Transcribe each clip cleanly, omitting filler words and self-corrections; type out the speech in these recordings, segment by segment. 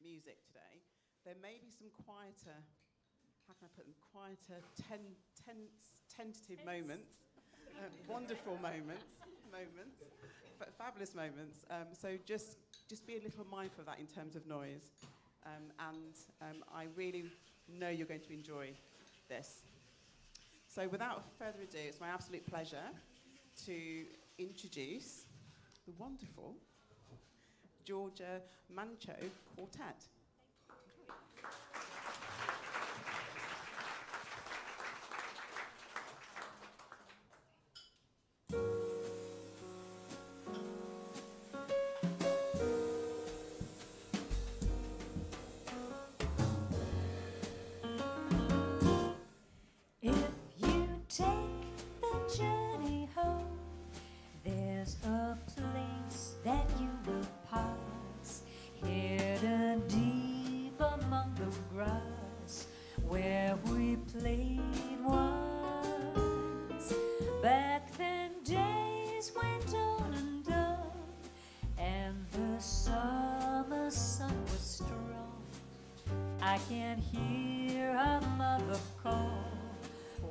music today, there may be some quieter, how can I put them, quieter, tentative moments, wonderful moments, fabulous moments. So just be a little mindful of that in terms of noise. I really know you're going to enjoy this. So without further ado, it's my absolute pleasure to introduce the wonderful Georgia Mancio Quartet. I can hear a mother call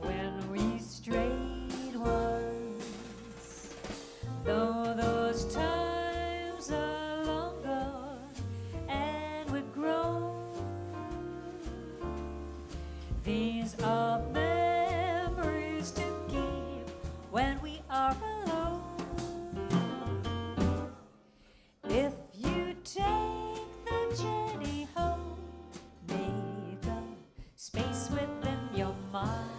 when we strayed once. Though those times are long gone and we're grown, these are memories to keep when we are alone. If you take the journey home, space within your mind.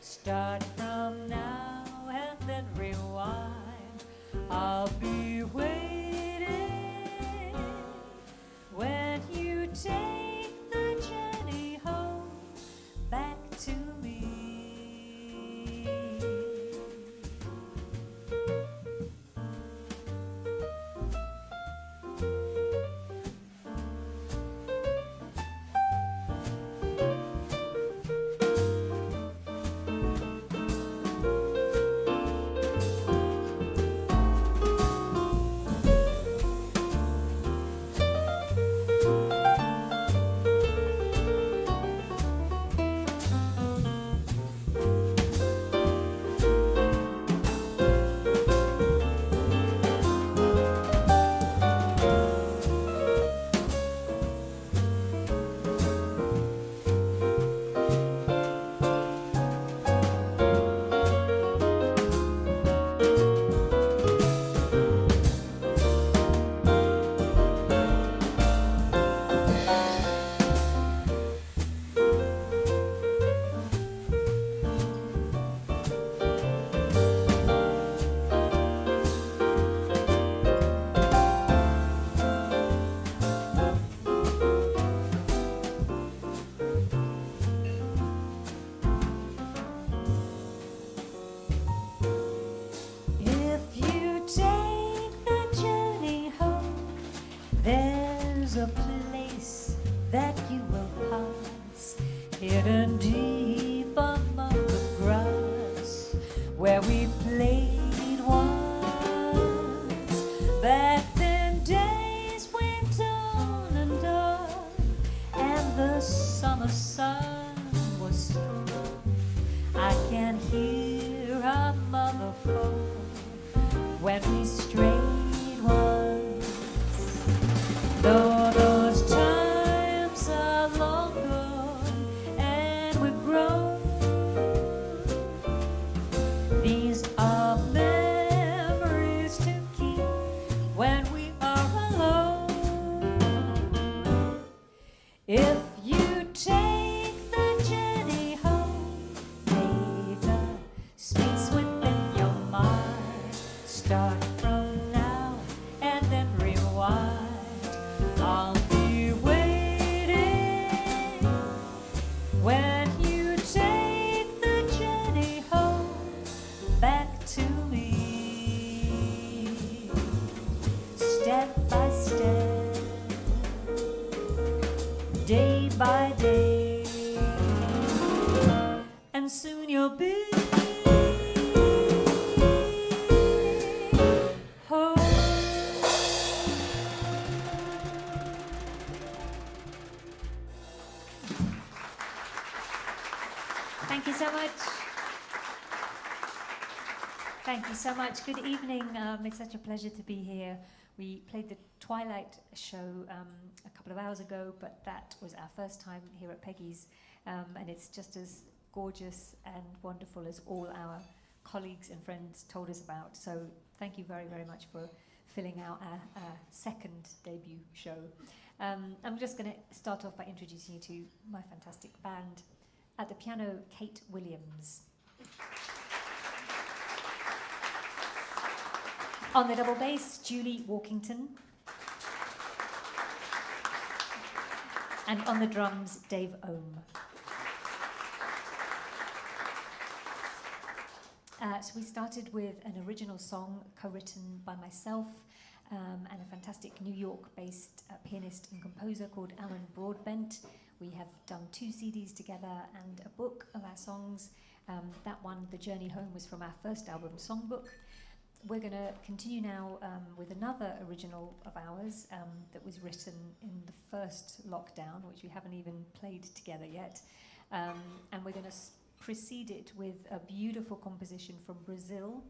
Start from now and then rewind. I'll be waiting when you take the journey home back to me. There's a place that you will pass, hidden deep among the grass, where we played once. Back then days went on and on, and the summer sun was strong. I can hear our mother call when we strayed once. Though those times are long gone and we're grown, these are memories to keep when we are alone. If you take the journey home, make a space within your mind. Start from now Thank you so much. Good evening. It's such a pleasure to be here. We played the Twilight show a couple of hours ago, but that was our first time here at Peggy's, and it's just as gorgeous and wonderful as all our colleagues and friends told us about. So thank you very, very much for filling out our second debut show. I'm just going to start off by introducing you to my fantastic band. At the piano, Kate Williams. On the double bass, Julie Walkington. And on the drums, Dave Ohm. So we started with an original song co-written by myself and a fantastic New York-based pianist and composer called Alan Broadbent. We have done 2 CDs together and a book of our songs. That one, The Journey Home, was from our first album, Songbook. We're going to continue now with another original of ours that was written in the first lockdown, which we haven't even played together yet. And we're going to precede it with a beautiful composition from Brazil.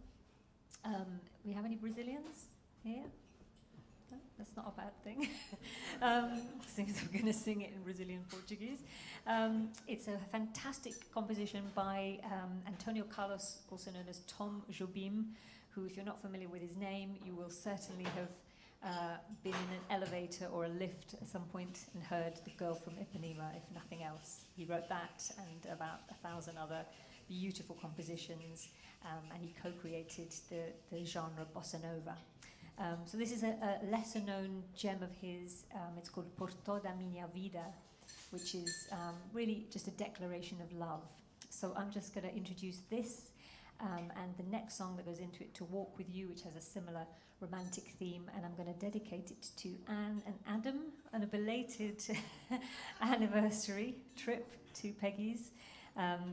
We have any Brazilians here? No, that's not a bad thing. Since I'm going to sing it in Brazilian Portuguese. It's a fantastic composition by Antonio Carlos, also known as Tom Jobim, who, if you're not familiar with his name, you will certainly have been in an elevator or a lift at some point and heard The Girl from Ipanema, if nothing else. He wrote that and about 1,000 other beautiful compositions, and he co-created the genre bossa nova. So this is a lesser-known gem of his. It's called Por Toda Minha Vida, which is really just a declaration of love. So I'm just going to introduce this, and the next song that goes into it, To Walk With You, which has a similar romantic theme, and I'm going to dedicate it to Anne and Adam on a belated anniversary trip to Peggy's.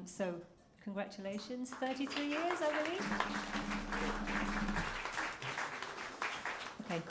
So congratulations, 33 years, I believe. Okay.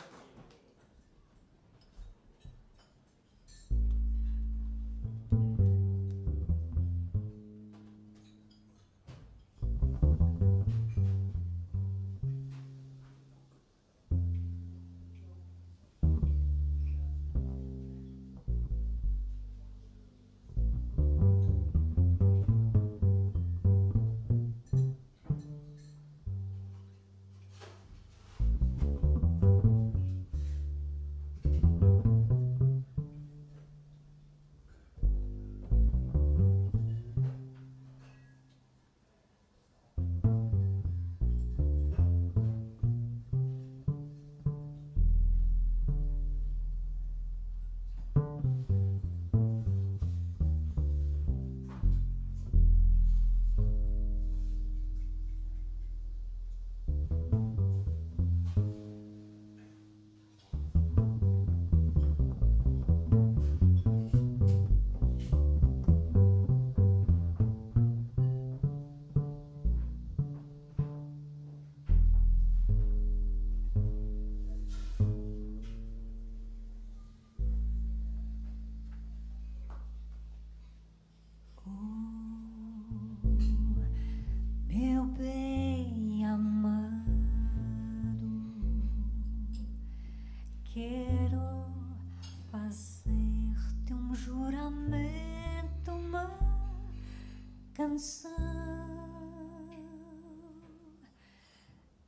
Canção,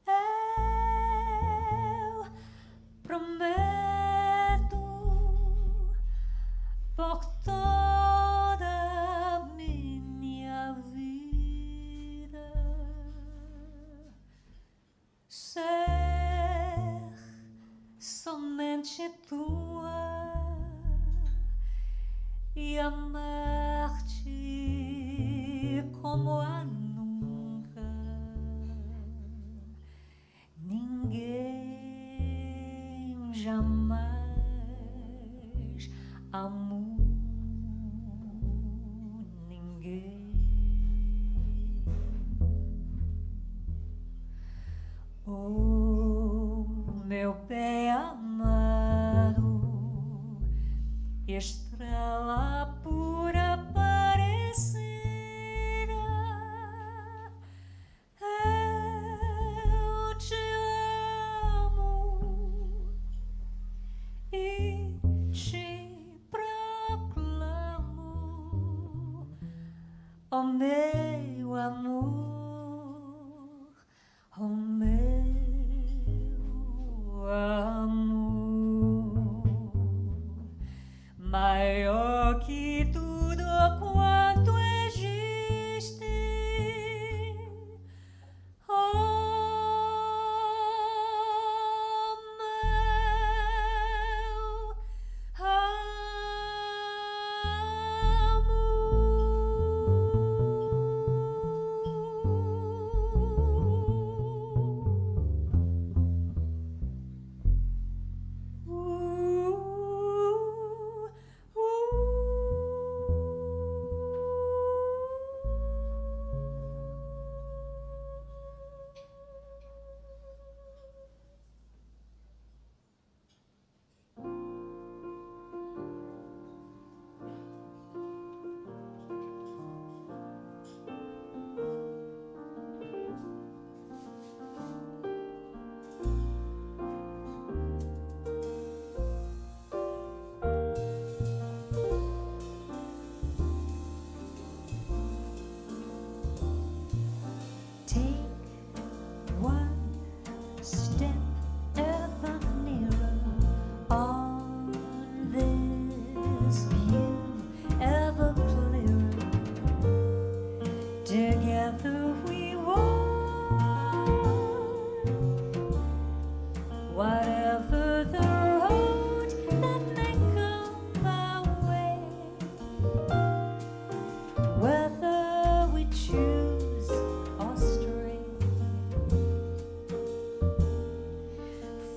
eu prometo por toda a minha vida ser somente tua e amar-te como a nunca. Ninguém jamais amou ninguém. Oh, meu bem amado, estrela pura aparecida,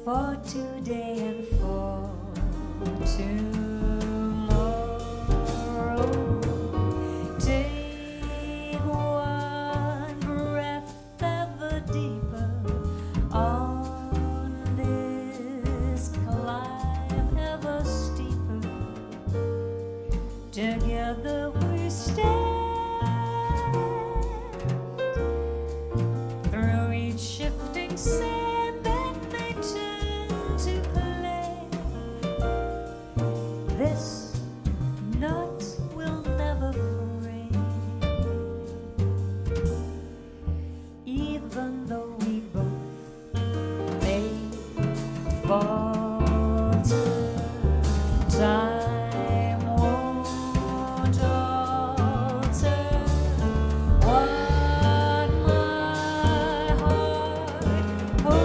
for today and for tomorrow. Take one breath ever deeper on this climb ever steeper. Together we stand through each shifting sand that may turn to clay. This knot will never fray, even though we both may falter. Time won't alter what my heart holds.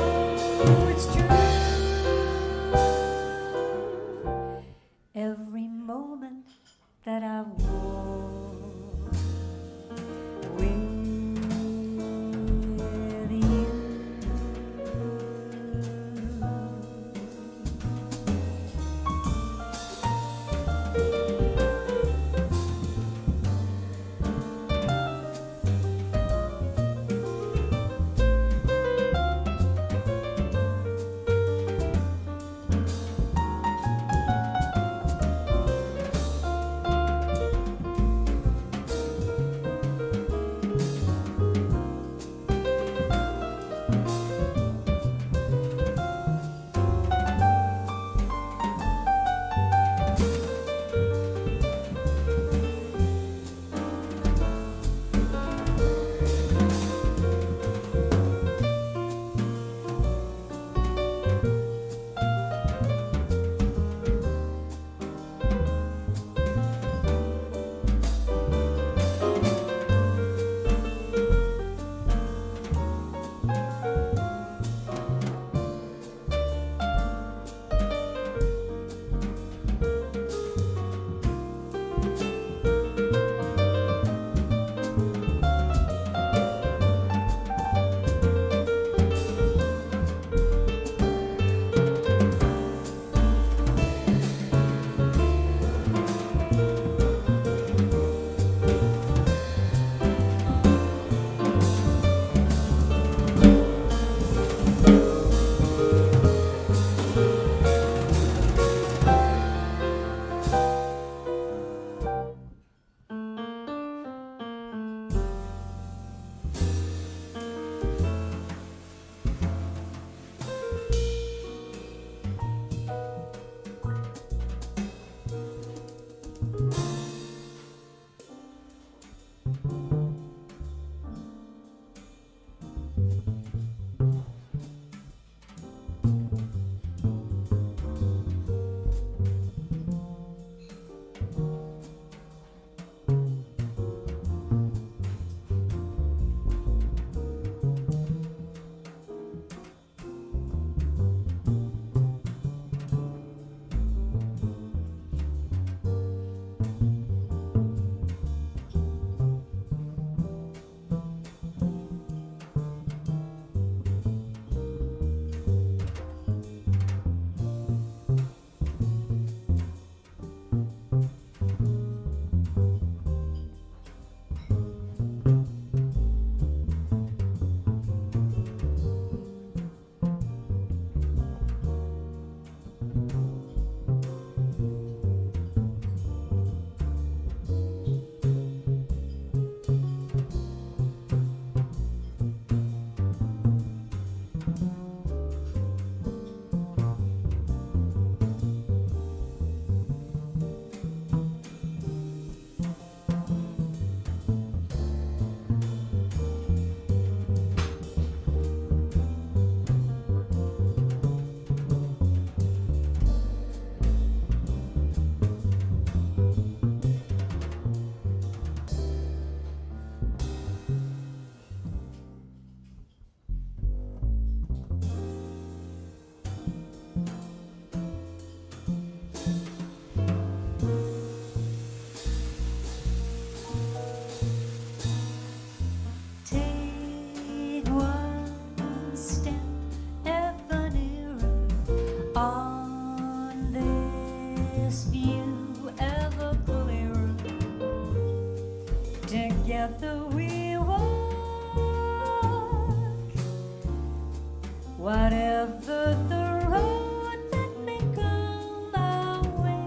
Whatever the road that may come our way,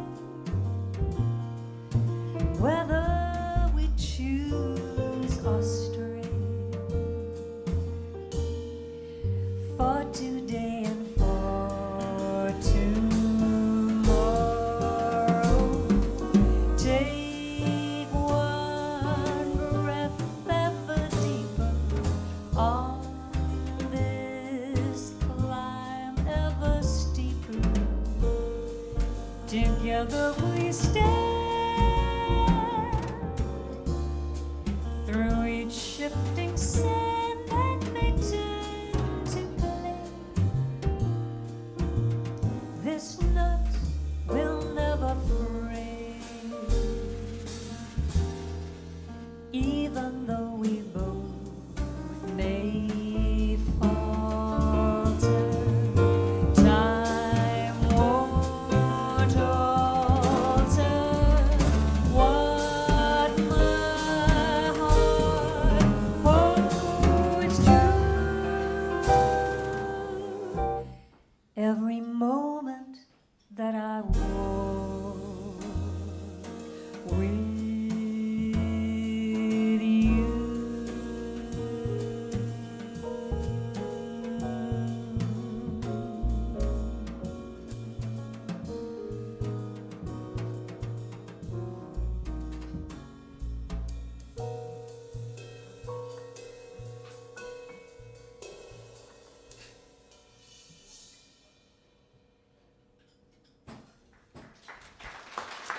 whether we choose or stray, for today and for tomorrow, take one breath ever deeper on this climb ever steeper. Together we stand through each shifting sand that may turn to clay. This nut will never fray, even though we both may falter. Time won't alter what my heart holds true. Every moment that I walk with you.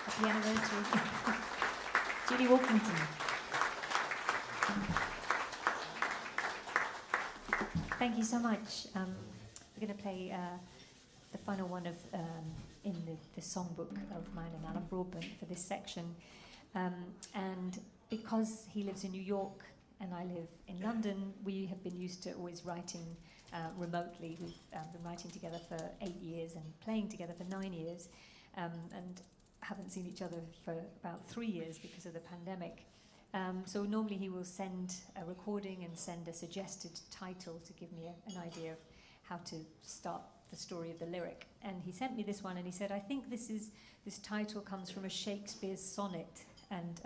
Happy anniversary. Judy Walkington. Thank you so much. We're going to play the final one of in the Songbook of mine and Alan Broadbent for this section. And because he lives in New York and I live in London, we have been used to always writing remotely. We've been writing together for 8 years and playing together for 9 years, and haven't seen each other for about 3 years because of the pandemic. So normally he will send a recording and send a suggested title to give me an idea of how to start the story of the lyric. And he sent me this one and he said, I think this title comes from a Shakespeare sonnet. And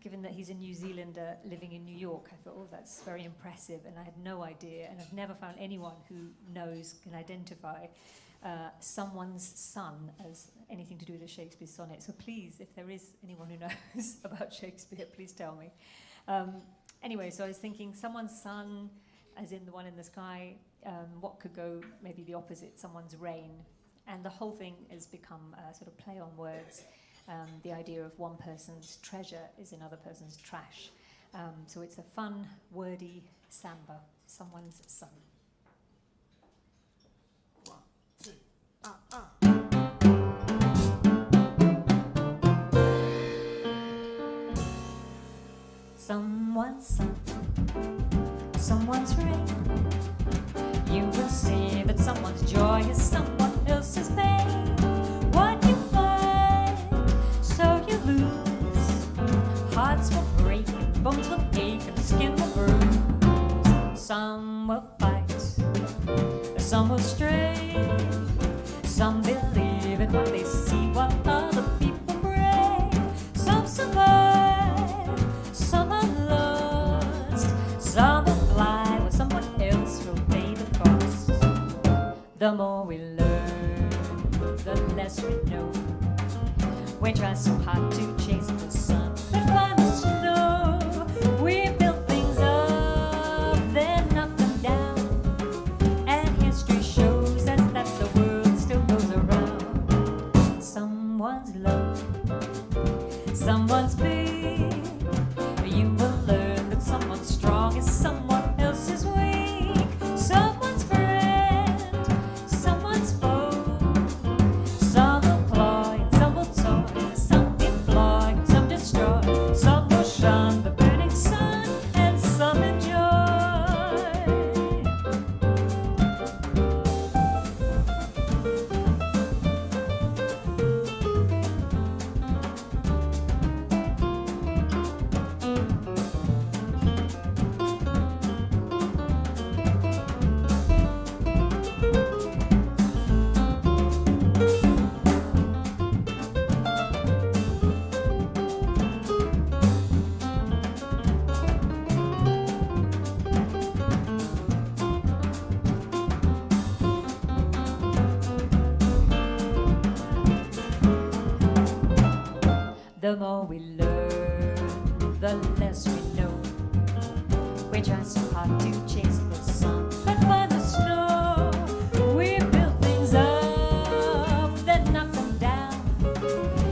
given that he's a New Zealander living in New York, I thought, oh, that's very impressive. And I had no idea, and I've never found anyone who knows, can identify someone's son as anything to do with a Shakespeare sonnet. So please, if there is anyone who knows about Shakespeare, please tell me. Anyway, so I was thinking someone's son, as in the one in the sky, what could go maybe the opposite, someone's reign. And the whole thing has become a sort of play on words. The idea of one person's treasure is another person's trash. So it's a fun, wordy samba, someone's son. Someone's son, someone's rain. You will see that someone's joy is someone else's pain. What you find, so you lose. Hearts will break, bones will ache, and skin will bruise. Some will fight, some will stray. Some believe in what they see while other people pray. Some survive, some are lost. Some will fly while someone else will pay the cost. The more we learn, the less we know. We try so hard to chase the sun and find the snow. We build things up, then knock them down. And history shows us that the world still goes around. Someone's love, someone's pain. You will learn that someone's strong is someone else's weak. Someone's friend, someone's foe. Some will claw and some will toy, some employ. The more we learn, the less we know. We try so hard to chase the sun and find the snow. We build things up, then knock them down.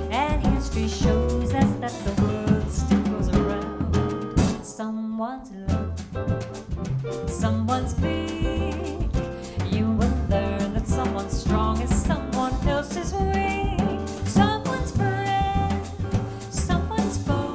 And history shows us that the world still goes around. Someone's low, someone's big. You will learn that someone's strong is someone else's weak. Someone's friend, someone's foe.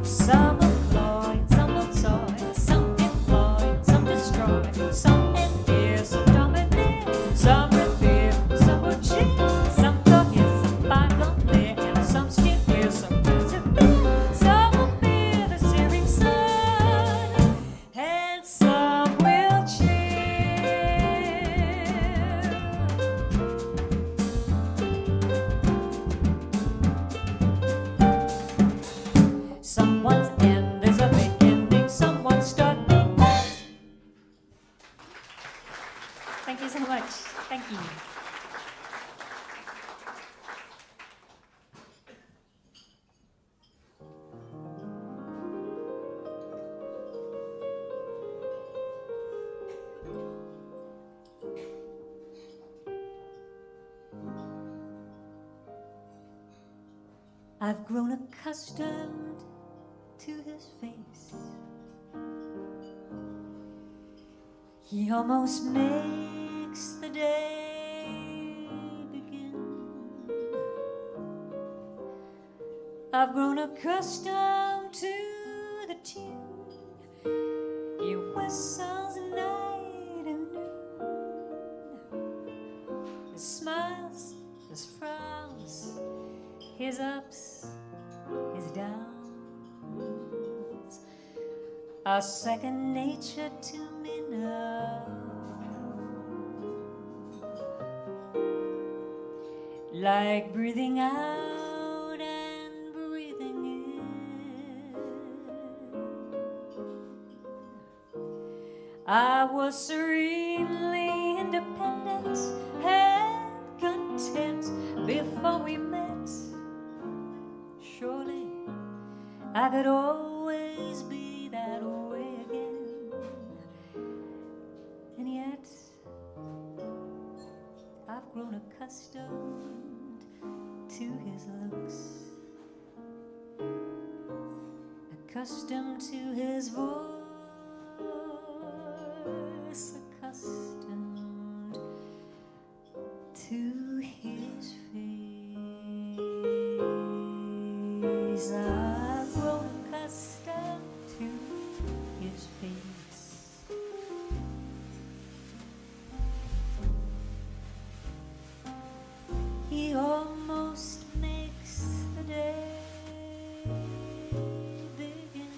Some employ, some will toy, some employ, some destroy, some endear, some dominate, some revere, some will cheat, some go here, some find on there, and some skip here, some persevere, some will fear the searing sun, and some will cheer. Someone's end is a beginning, someone's start begins. Thank you so much. Thank you. I've grown accustomed to his face. He almost makes the day begin. I've grown accustomed to the tune. He whistles night and noon. His smiles, his frowns, his ups, his downs are second nature to me now. Like breathing out and breathing in. I was serenely independent and content before we met. Surely I could always be that way again. And yet I've grown accustomed to his looks, accustomed to his voice, accustomed to his face. I've grown accustomed to his face. He almost makes the day begin.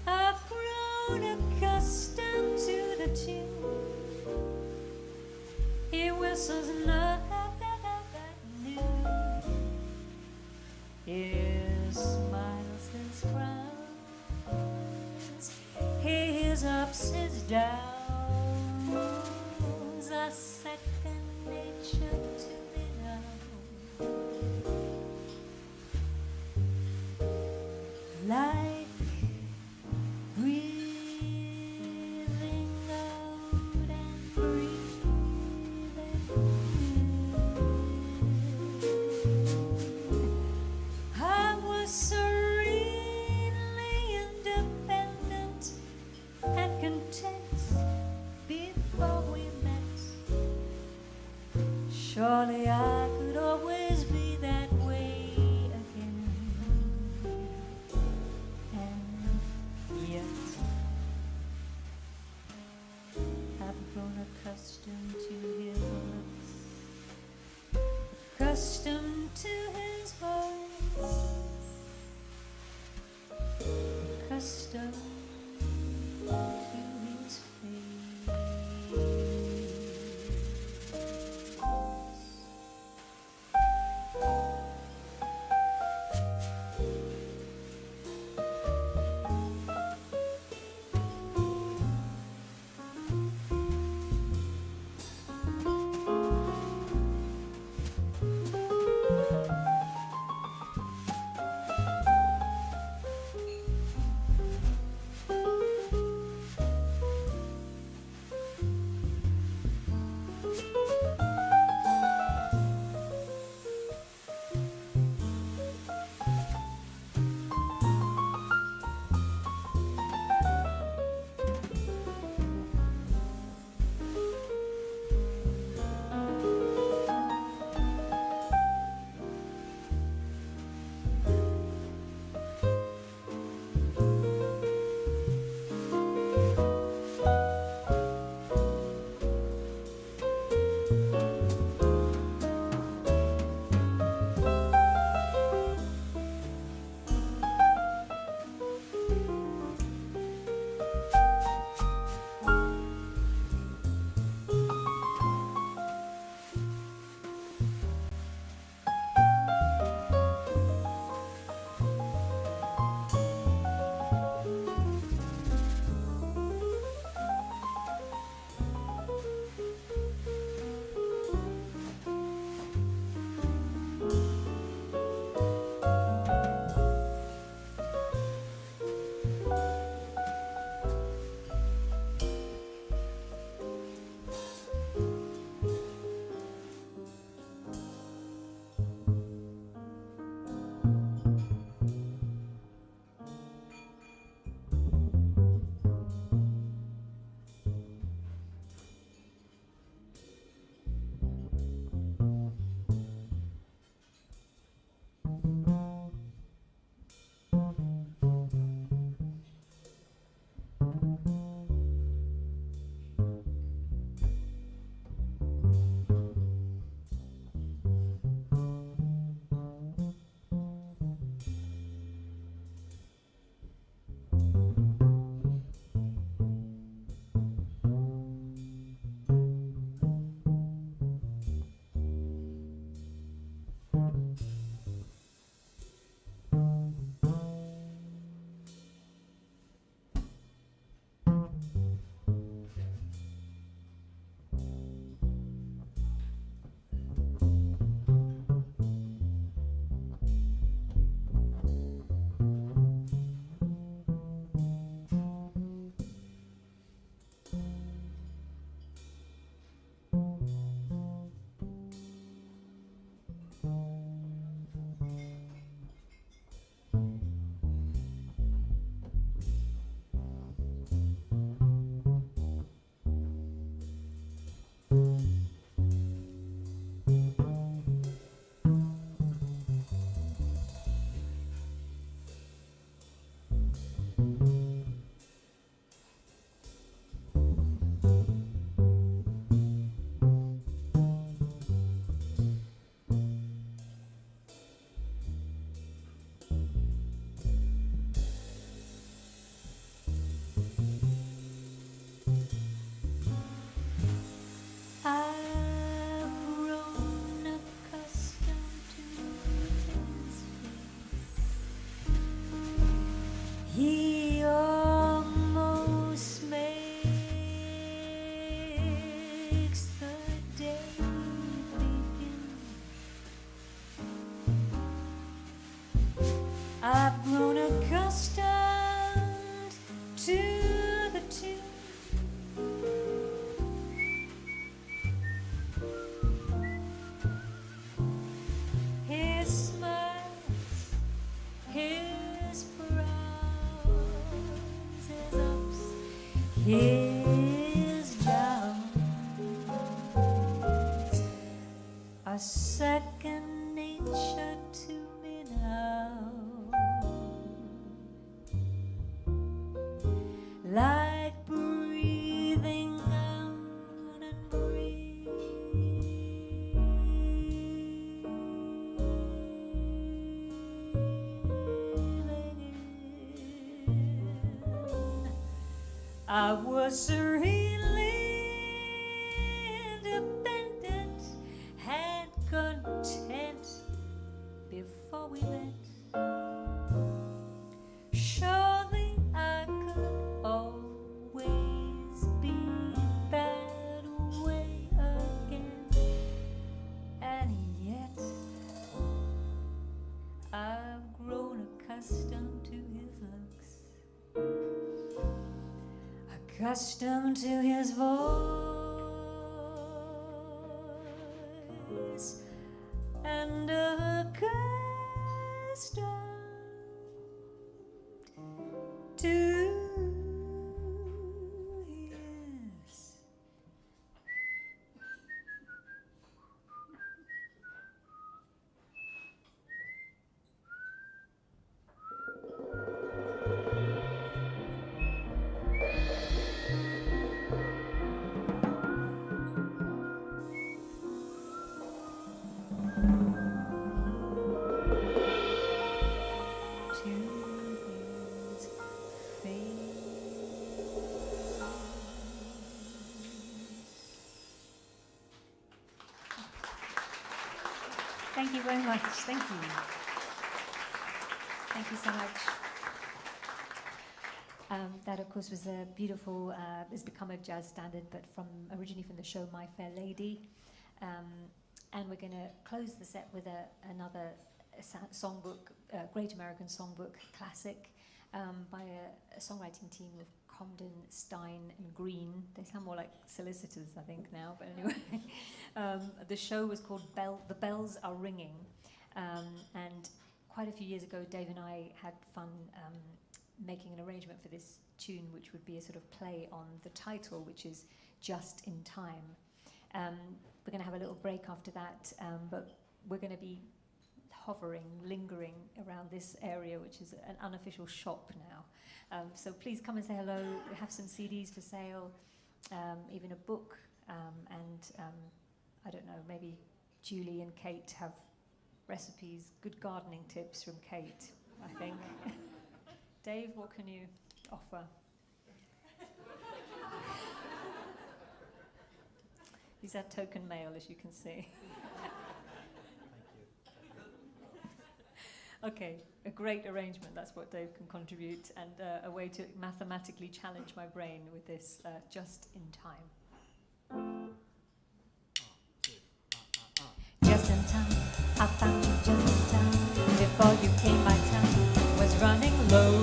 I've grown accustomed to the tune. He whistles night and noon. His smiles, his frowns, his ups, his downs are second nature to me now. Like breathing out and breathing in. I was serenely independent and content before we met. Surely I could always be that way again. And yet I've grown accustomed to his looks, accustomed to his voice, accustomed to his face. His jobs are second nature to me now, like breathing out and breathing in. I was serenely independent, had content before we met. Surely I could always be that way again, and yet I've grown accustomed to his looks, accustomed to his voice, and accustomed to his. Thank you very much. Thank you. Thank you so much. That, of course, was a beautiful, it's become a jazz standard, but originally from the show My Fair Lady. And we're going to close the set with another songbook, Great American Songbook classic, by a songwriting team of Comden, Stein, and Green. They sound more like solicitors, I think, now, but anyway. The show was called The Bells Are Ringing, and quite a few years ago, Dave and I had fun making an arrangement for this tune, which would be a sort of play on the title, which is Just in Time. We're going to have a little break after that, but we're going to be hovering, lingering around this area, which is an unofficial shop now. So please come and say hello. We have some CDs for sale, even a book, and I don't know, maybe Julie and Kate have recipes, good gardening tips from Kate, I think. Dave, what can you offer? He's had token mail, as you can see. Okay, a great arrangement, that's what Dave can contribute, and a way to mathematically challenge my brain with this Just in Time. Just in time, I found you just in time. Before you came, my time was running low.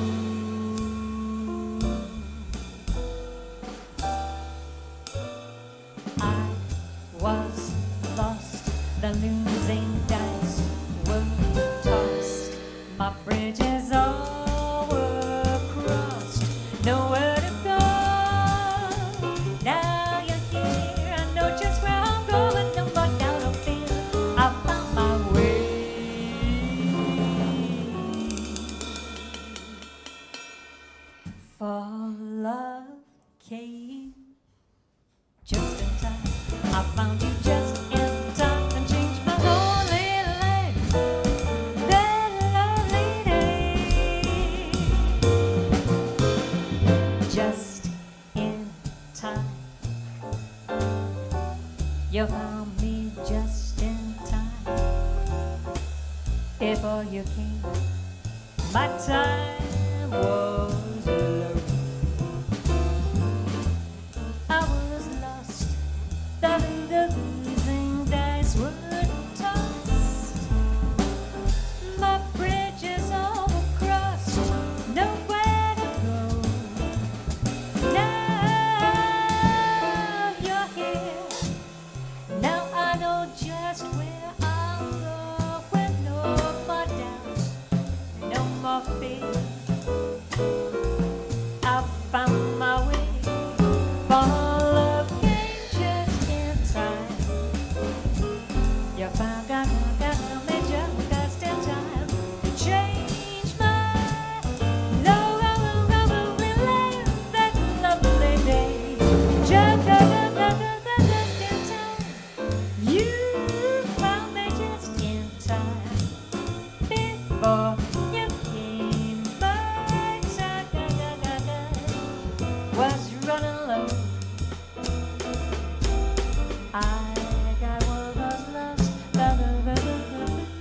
I was lost, the losing dice were tossed. My bridges all were crossed, nowhere to go. Now you're here, I know just where I'm going. No more doubt or fear, I found my way. For love came just in time. I found you just in time and changed my lonely life. That lovely day. Just in time. You found me just in time. Before you came, my time was low. I was lost, the losing dice were tossed. My bridges all were crossed, nowhere to go. Now you're here, now I know just where I'm going. No more doubt, no more fear, was running low. I got one of those loves,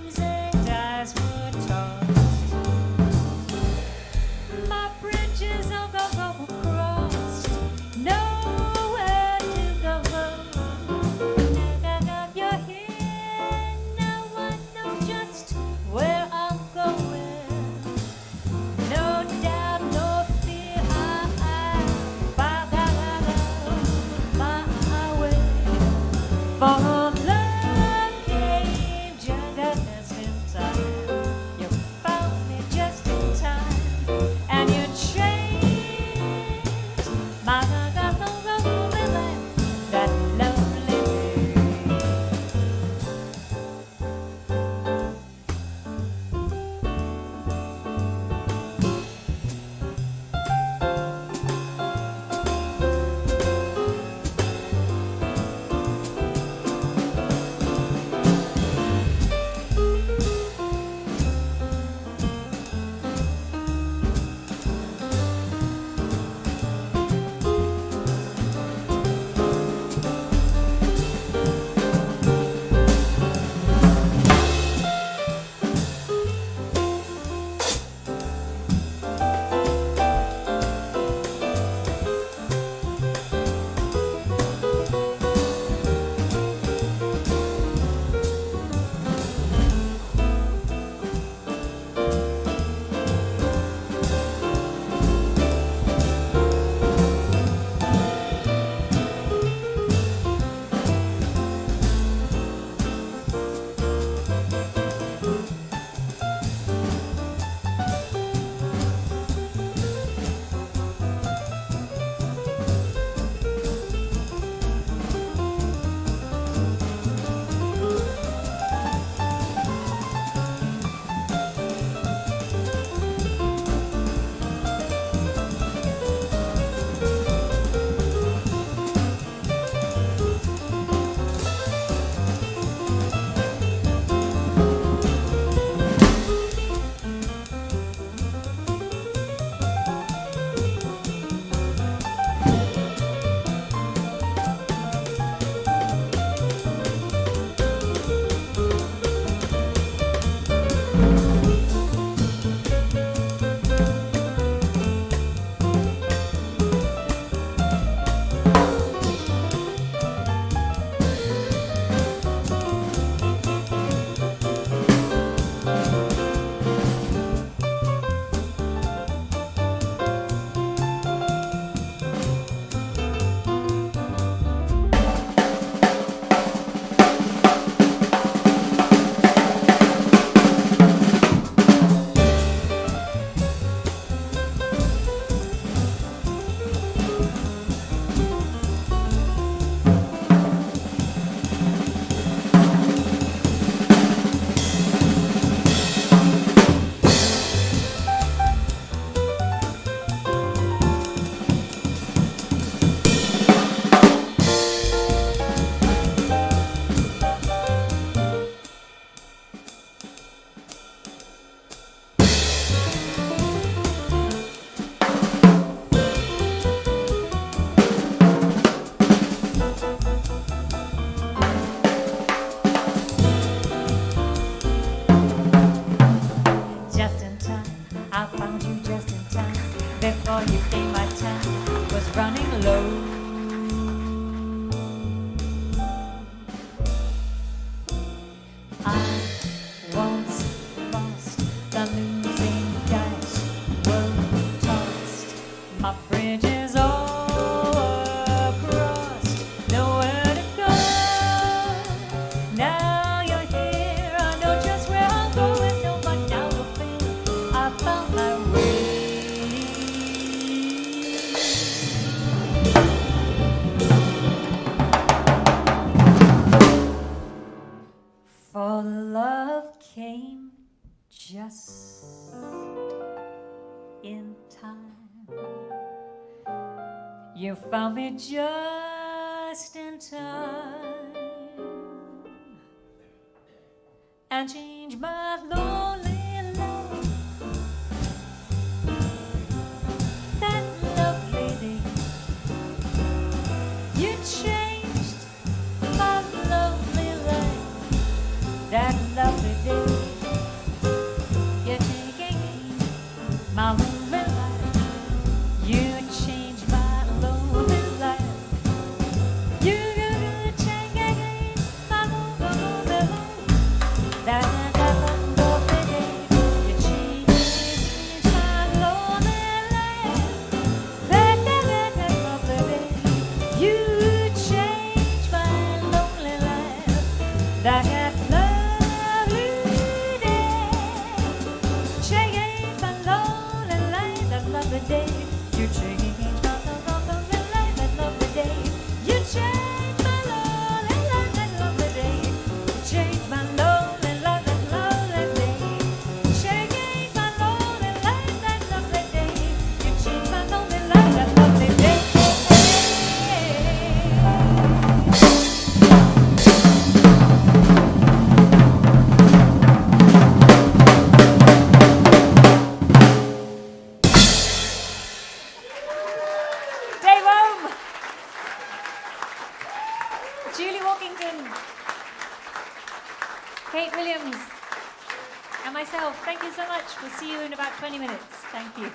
losing dice were tossed. My bridges all go across, nowhere to go. Now you're here, now I know just where I'm going. No doubt, no fear, I found out my way. For love came just in time. You found me just in time, and you changed my lonely life that lovely day. Before you came, my time was running low. I was lost, the losing dice were tossed. My bridges all were crossed, nowhere to go. Now you're here, I know just where I'm going. No, but now the thing I found my way. For love came just in time. You found me just in time and changed my lonely life that lovely day. You change my lonely life, that lovely day. You change my lonely life, that lovely day. You change my lonely life, that lovely day. Change my lonely life, that lovely day. You change my lonely life, that lovely day. Dave Ohm, Julie Walkington, Kate Williams, and myself. Thank you so much. We'll see you in about 20 minutes. Thank you.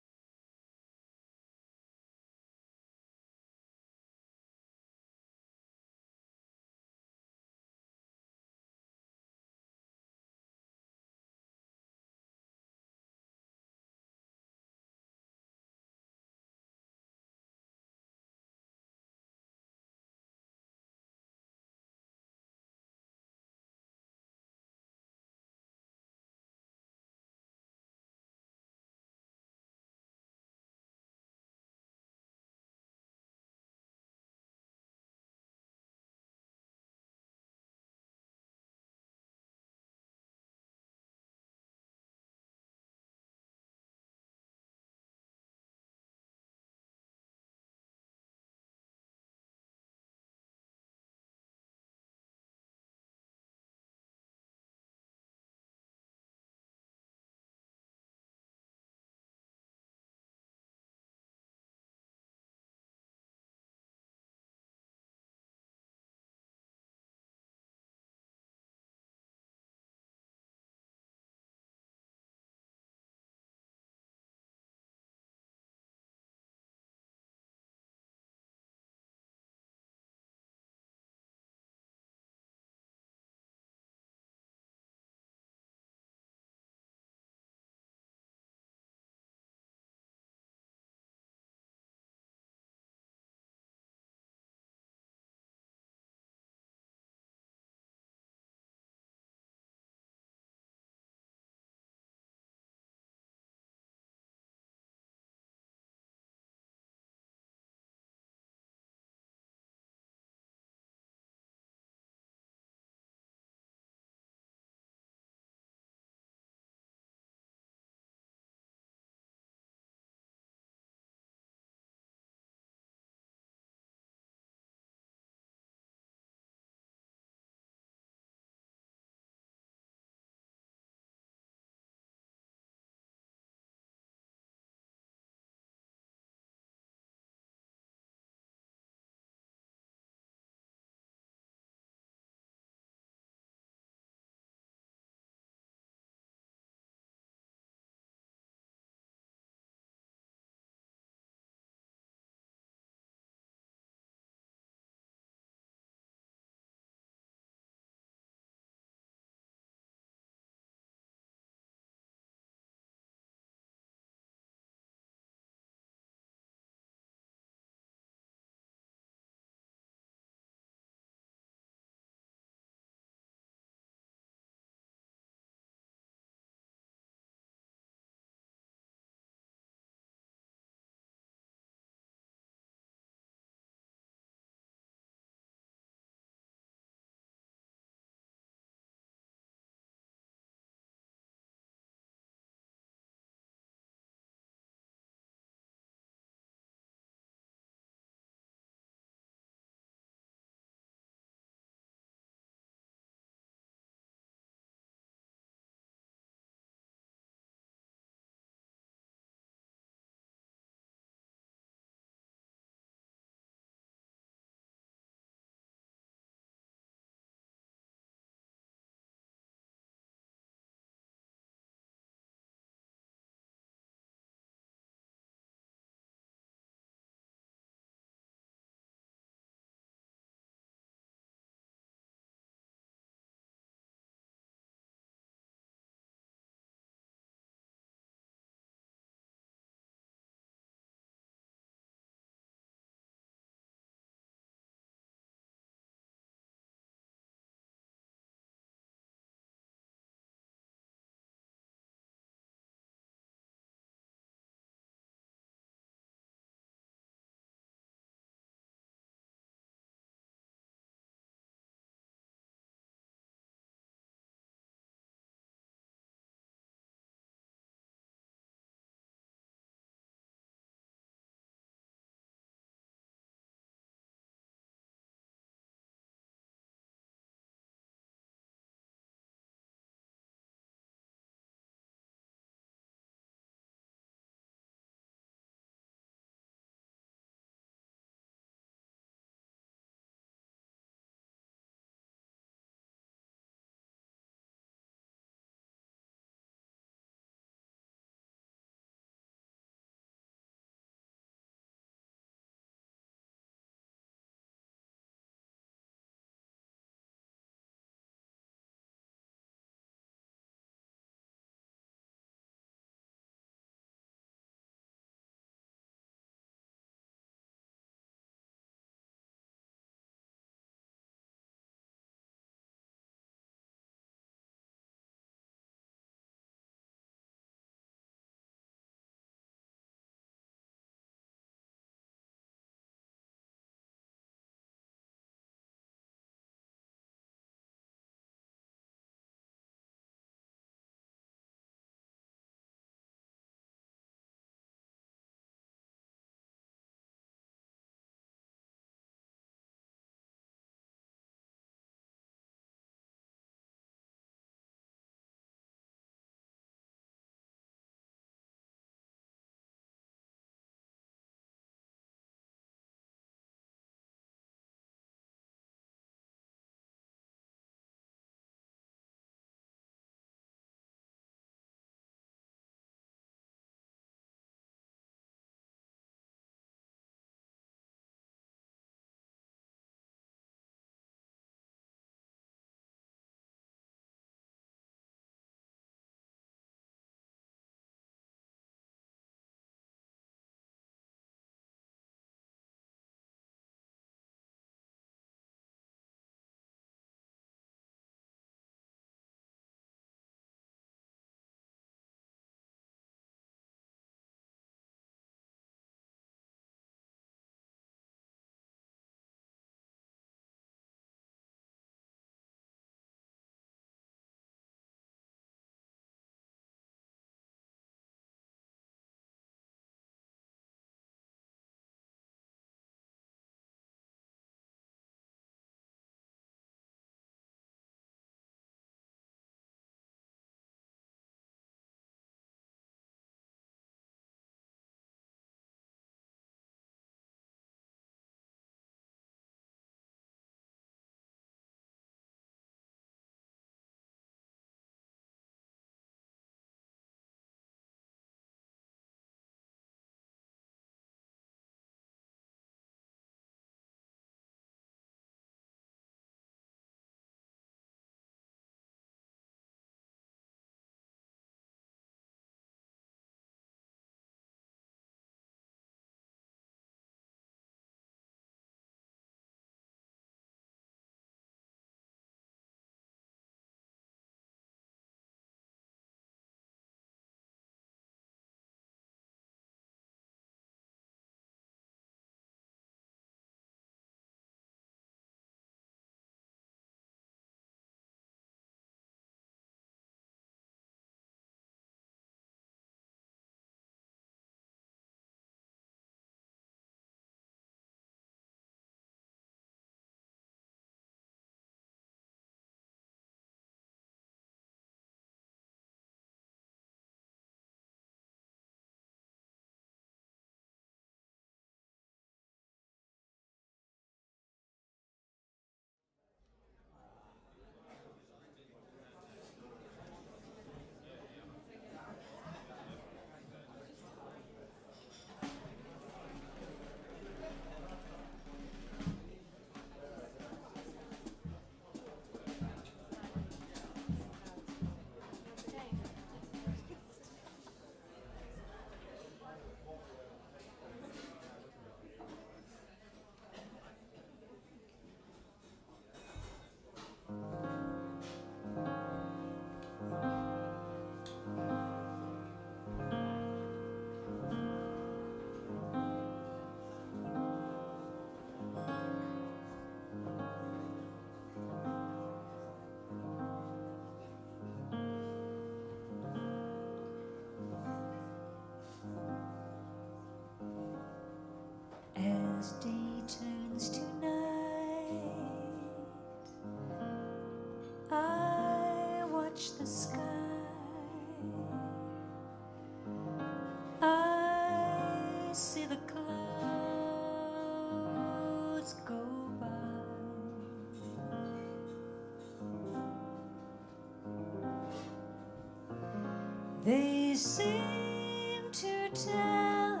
They seem to tell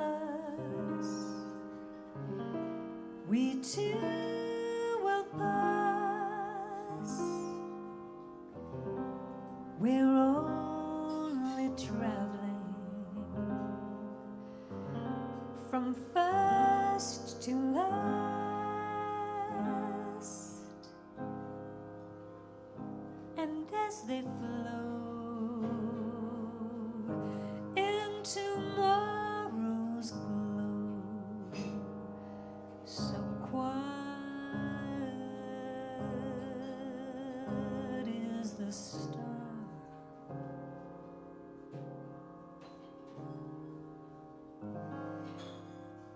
us we too will pass. We're only traveling from first to last, and as they flow in tomorrow's glow, so quiet is the star.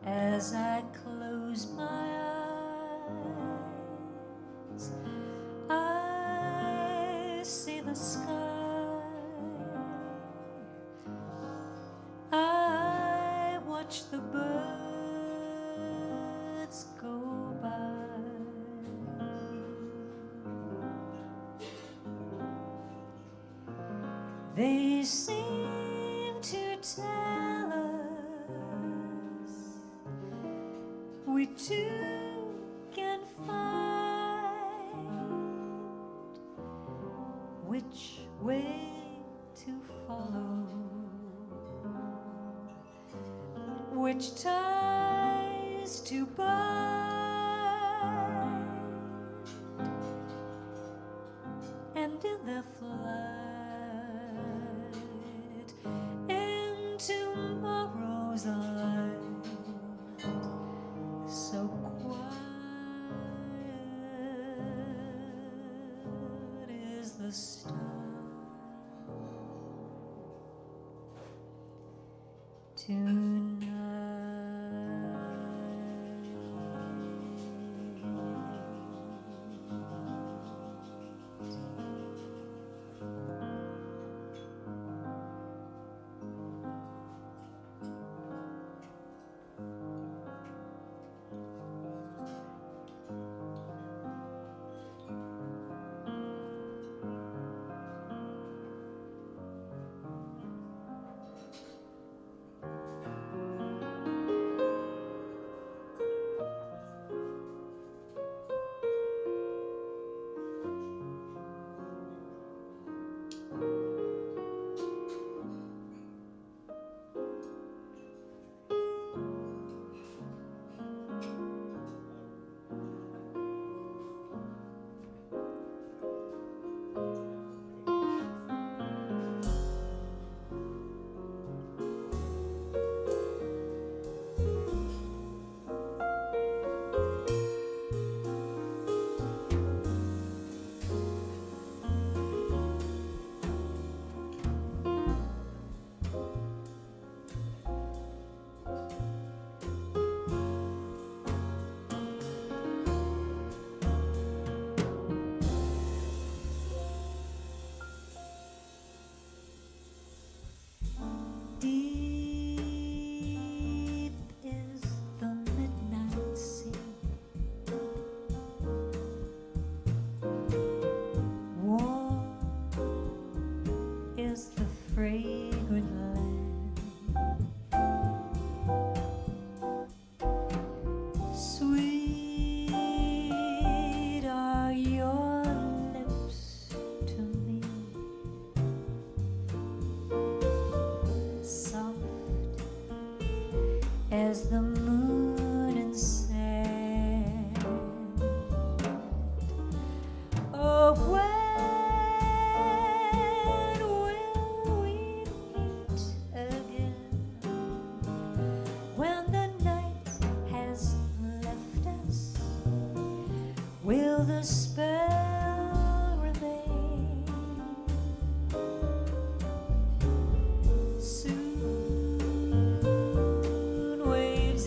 As I close my eyes, I see the sky. I watch the birds go by. They seem to tell us we too can find which way to follow, which ties to bind, and in their flight in tomorrow's light, so quiet is the star. Tonight deep is the midnight sea, warm is the fragrant land, sweet are your lips to me, soft as the moon and sand. Oh, when will we meet again? When the night has left us, will the spell remain? Soon waves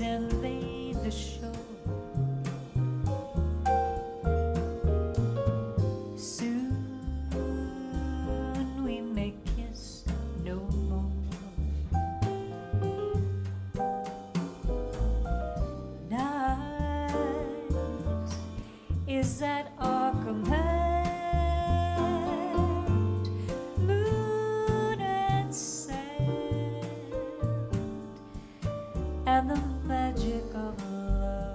and the magic of love.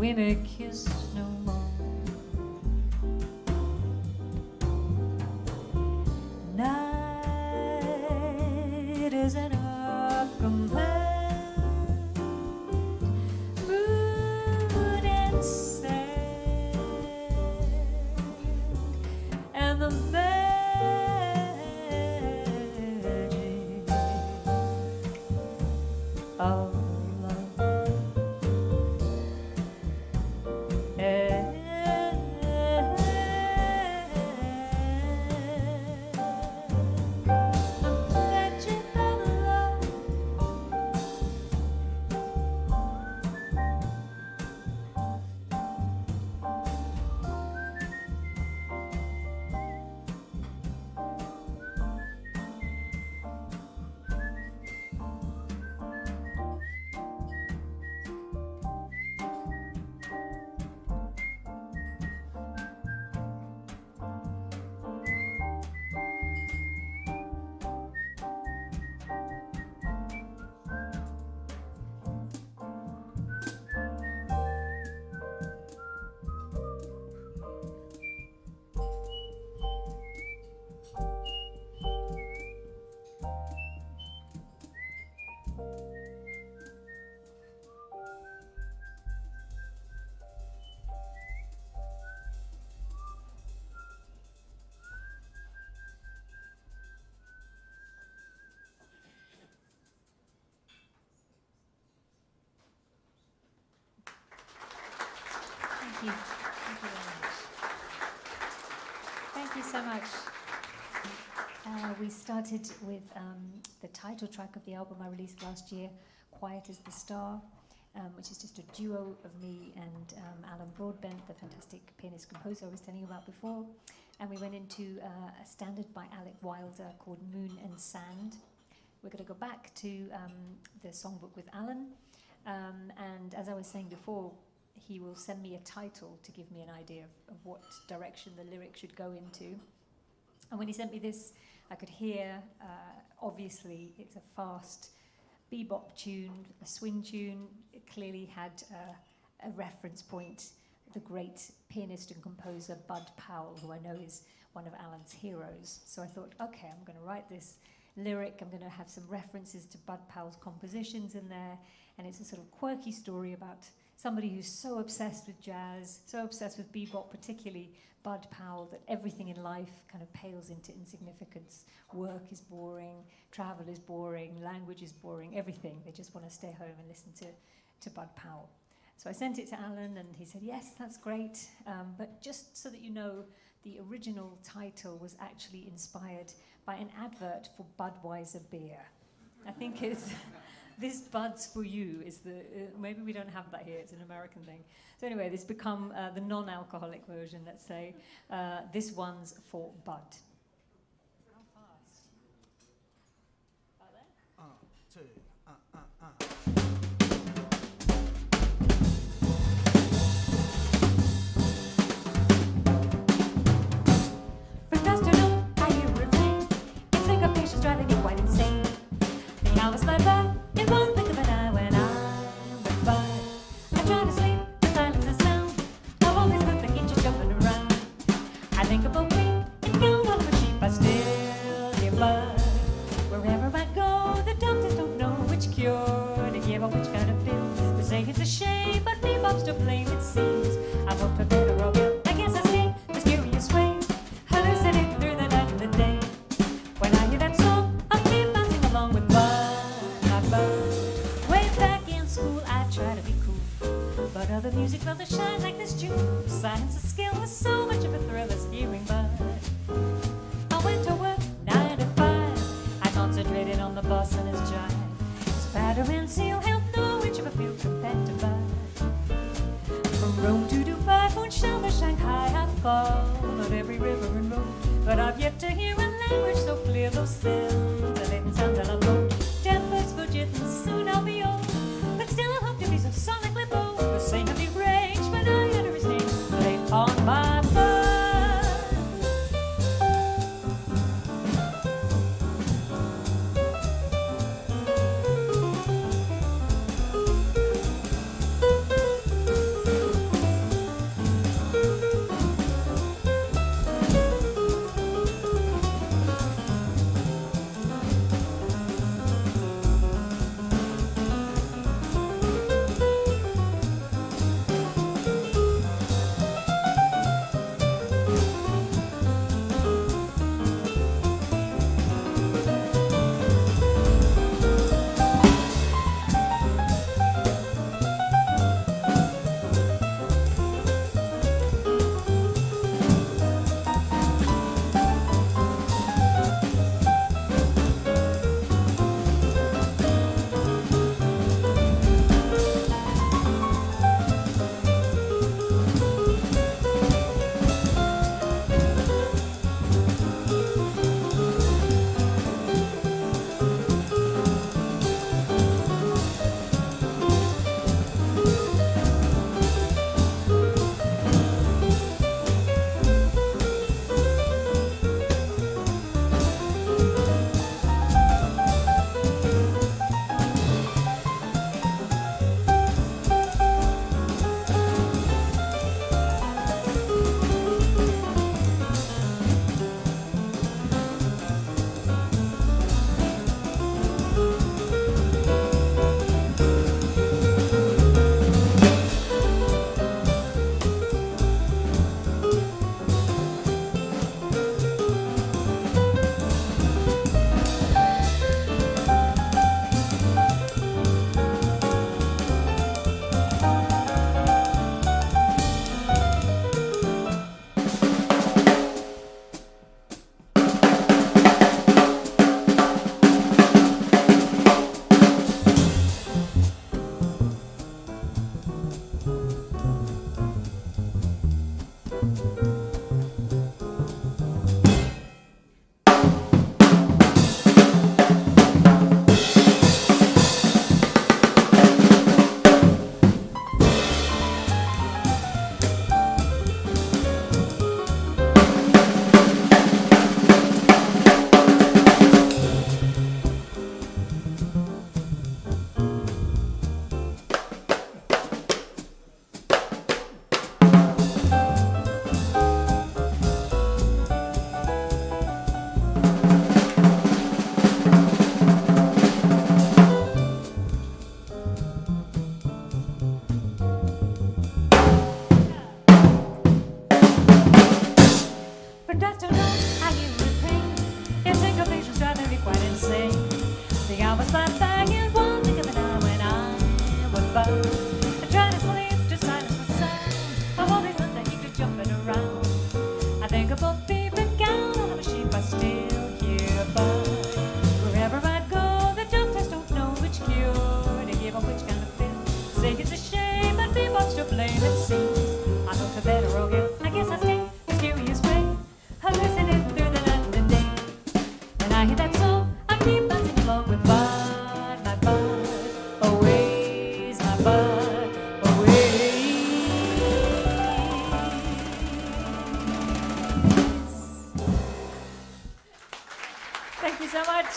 win a kiss no more. Night is an accompaniment, moon and sand, and the magic of so much. We started with the title track of the album I released last year, Quiet as the Star, which is just a duo of me and Alan Broadbent, the fantastic pianist-composer I was telling you about before. And we went into a standard by Alec Wilder called Moon and Sand. We're going to go back to the Songbook with Alan. And as I was saying before, he will send me a title to give me an idea of what direction the lyric should go into. And when he sent me this, I could hear, obviously, it's a fast bebop tune, a swing tune. It clearly had a reference point, the great pianist and composer Bud Powell, who I know is one of Alan's heroes. So I thought, okay, I'm going to write this lyric. I'm going to have some references to Bud Powell's compositions in there. And it's a sort of quirky story about somebody who's so obsessed with jazz, so obsessed with bebop, particularly Bud Powell, that everything in life kind of pales into insignificance. Work is boring, travel is boring, language is boring, everything. They just want to stay home and listen to Bud Powell. So I sent it to Alan, and he said, yes, that's great. But just so that you know, the original title was actually inspired by an advert for Budweiser beer. I think it's... This Bud's for you is the, maybe we don't have that here, it's an American thing. So anyway, this become the non-alcoholic version, let's say. This one's for Bud. How fast? About there? 2, From dusk to dawn, I hear a refrain. Its syncopation's driving me quite insane. The hours fly by in one blink of an eye when I'm with Bud. I try to sleep, the silence is sound. I've always looked like he's just jumping around. I think about me and count all of the sheep. I still hear Bud. Wherever I go, the doctors don't know which cure to give or which kind of pill. They say it's a shame, but bebop's to blame, it seems. I hope for better or ill. I guess I stay mysterious way, hallucinating through the night and the day. When I hear that song, I keep bouncing along with Bud, not Bud. Way back in school, I try to be cool, but other music felt to shine like this jewel. Science and skill was so much of a thrill as hearing Bud. I went to work 9 to 5. I concentrated on the boss and his jive. His patter and seal held no inch of a field compared to Bud. From Rome to Dubai, Funchal to Shanghai, I followed every river and road. But I've yet to hear a language so clear, those scintillating sounds I'll upload. Tempers fugit and soon I'll be old. But still I hope to be so sonically bold. The same of the range when I utter his name, played on my Bud. The hours fly by in one blink of an eye when I would bug. I try to sleep to silence the sound of all these things that keep you jumping around. I think about peeping down on a sheep, I still hear a bug. Wherever I go, the doctors don't know which cure to give or which kind of pill. Say it's a shame, but people still blame it seems. I go to bed or again, I guess I stay mysterious way, hallucinating through the night and day. When I hear that song, I keep bouncing along with Bud, my Bud, always my Bud, always. Thank you so much.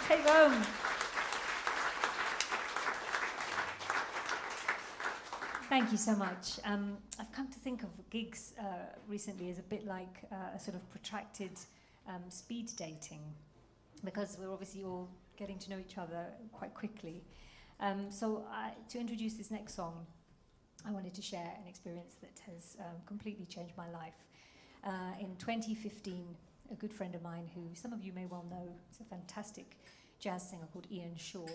Take home. Thank you so much. I've come to think of gigs recently as a bit like a sort of protracted speed dating, because we're obviously all getting to know each other quite quickly. So to introduce this next song, I wanted to share an experience that has completely changed my life. In 2015, a good friend of mine, who some of you may well know, is a fantastic jazz singer called Ian Shaw,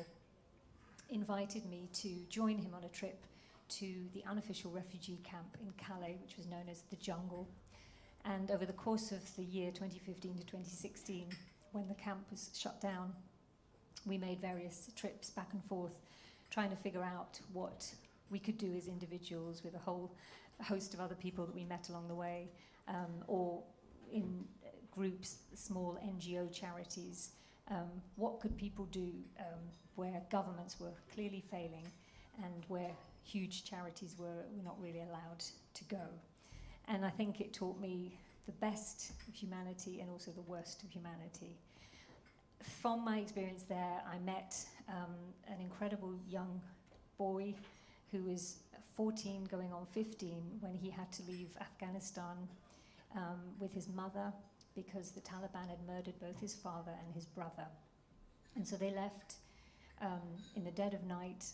invited me to join him on a trip to the unofficial refugee camp in Calais, which was known as the Jungle. And over the course of the year 2015 to 2016, when the camp was shut down, we made various trips back and forth, trying to figure out what we could do as individuals with a whole host of other people that we met along the way, or in groups, small NGO charities. What could people do where governments were clearly failing and where huge charities were not really allowed to go? And I think it taught me the best of humanity and also the worst of humanity. From my experience there, I met an incredible young boy who was 14 going on 15 when he had to leave Afghanistan with his mother because the Taliban had murdered both his father and his brother. And so they left in the dead of night.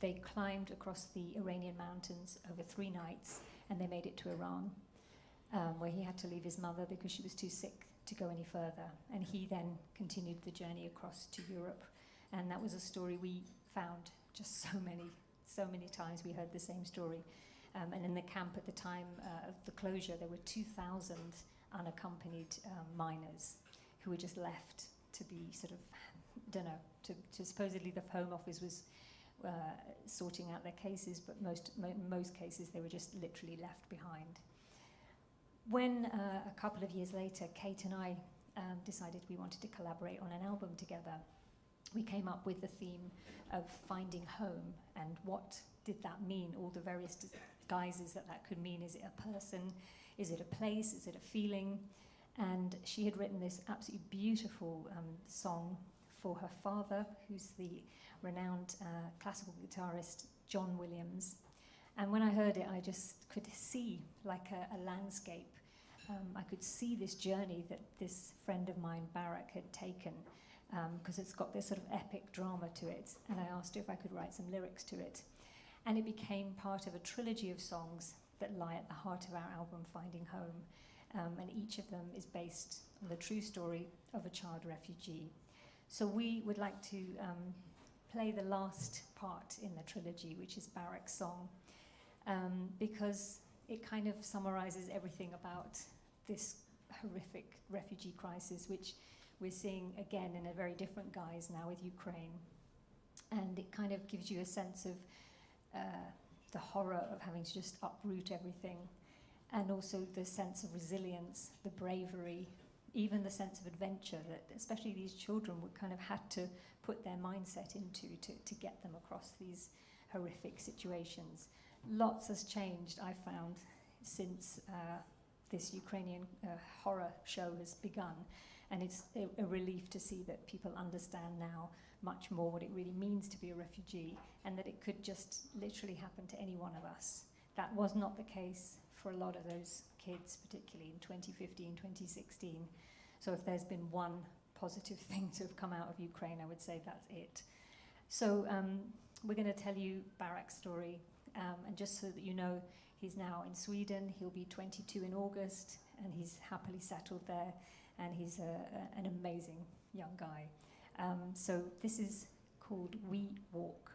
They climbed across the Iranian mountains over 3 nights, and they made it to Iran, where he had to leave his mother because she was too sick to go any further. And he then continued the journey across to Europe. And that was a story we found just so many times. We heard the same story. And in the camp at the time of the closure, there were 2,000 unaccompanied minors who were just left to be sort of, to supposedly the Home Office was sorting out their cases, but most cases they were just literally left behind. When a couple of years later, Kate and I decided we wanted to collaborate on an album together, we came up with the theme of finding home, and what did that mean, all the various guises that could mean. Is it a person? Is it a place? Is it a feeling? And she had written this absolutely beautiful song for her father, who's the renowned classical guitarist John Williams. And when I heard it, I just could see like a landscape. I could see this journey that this friend of mine, Barak, had taken, because it's got this sort of epic drama to it. And I asked her if I could write some lyrics to it. And it became part of a trilogy of songs that lie at the heart of our album, Finding Home. And each of them is based on the true story of a child refugee. So we would like to play the last part in the trilogy, which is Barak's song, because it kind of summarizes everything about this horrific refugee crisis, which we're seeing again in a very different guise now with Ukraine. And it kind of gives you a sense of the horror of having to just uproot everything, and also the sense of resilience, the bravery, even the sense of adventure that especially these children would kind of had to put their mindset into to get them across these horrific situations. Lots has changed, I found, since this Ukrainian horror show has begun, and it's a relief to see that people understand now much more what it really means to be a refugee, and that it could just literally happen to any one of us. That was not the case for a lot of those kids, particularly in 2015, 2016. So if there's been one positive thing to have come out of Ukraine, I would say that's it. So we're going to tell you Barak's story, and just so that you know, he's now in Sweden. He'll be 22 in August, and he's happily settled there, and he's an amazing young guy. So this is called We Walk.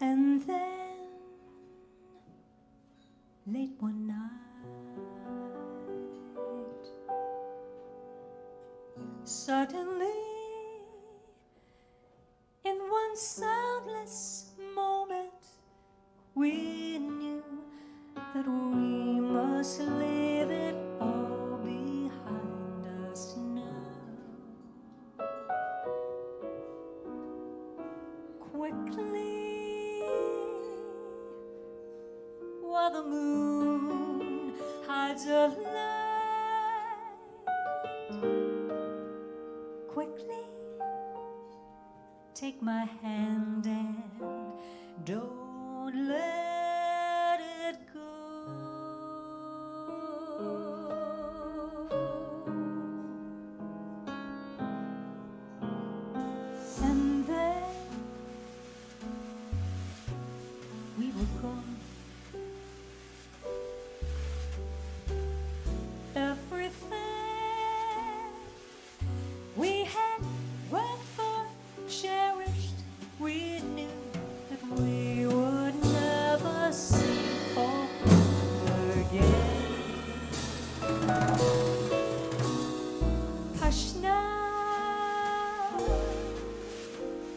And then, late one night, suddenly, in one soundless moment, we knew that we must leave it all behind us now. Quickly, while the moon hides a light, quickly take my hand and don't let it go. And then we were gone. Everything we had worked for, cherished, we knew that we would never see or hear again. Hush now,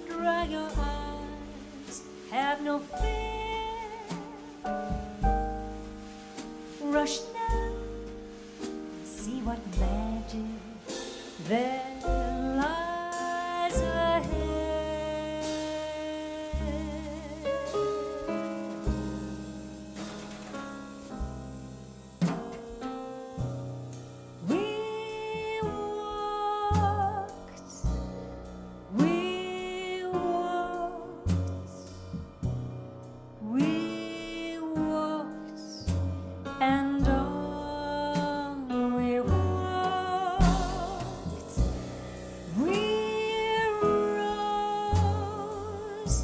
dry your eyes, have no fear. Rush now, see what magic there lies ahead. We walked, we walked, we walked, and on we walked. We rose,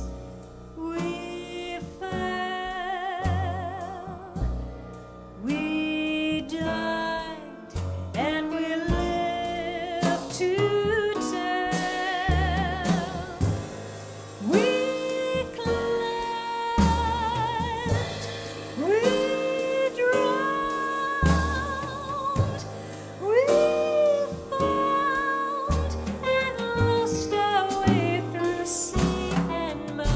we fell, we died, and we live to tell. We climbed, we drowned, we found and lost our way through sea and mud.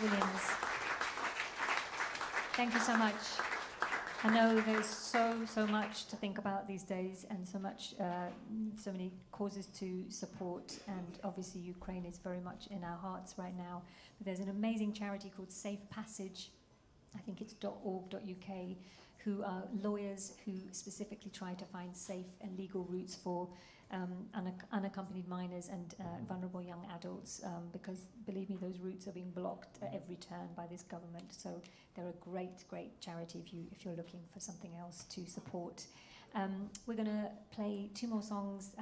Williams. Thank you so much. I know there's so much to think about these days, and so many causes to support, and obviously Ukraine is very much in our hearts right now. But there's an amazing charity called Safe Passage, I think it's .org.uk, who are lawyers who specifically try to find safe and legal routes for unaccompanied minors and vulnerable young adults, because believe me, those routes are being blocked at every turn by this government. So they're a great charity if you're looking for something else to support. We're going to play 2 more songs.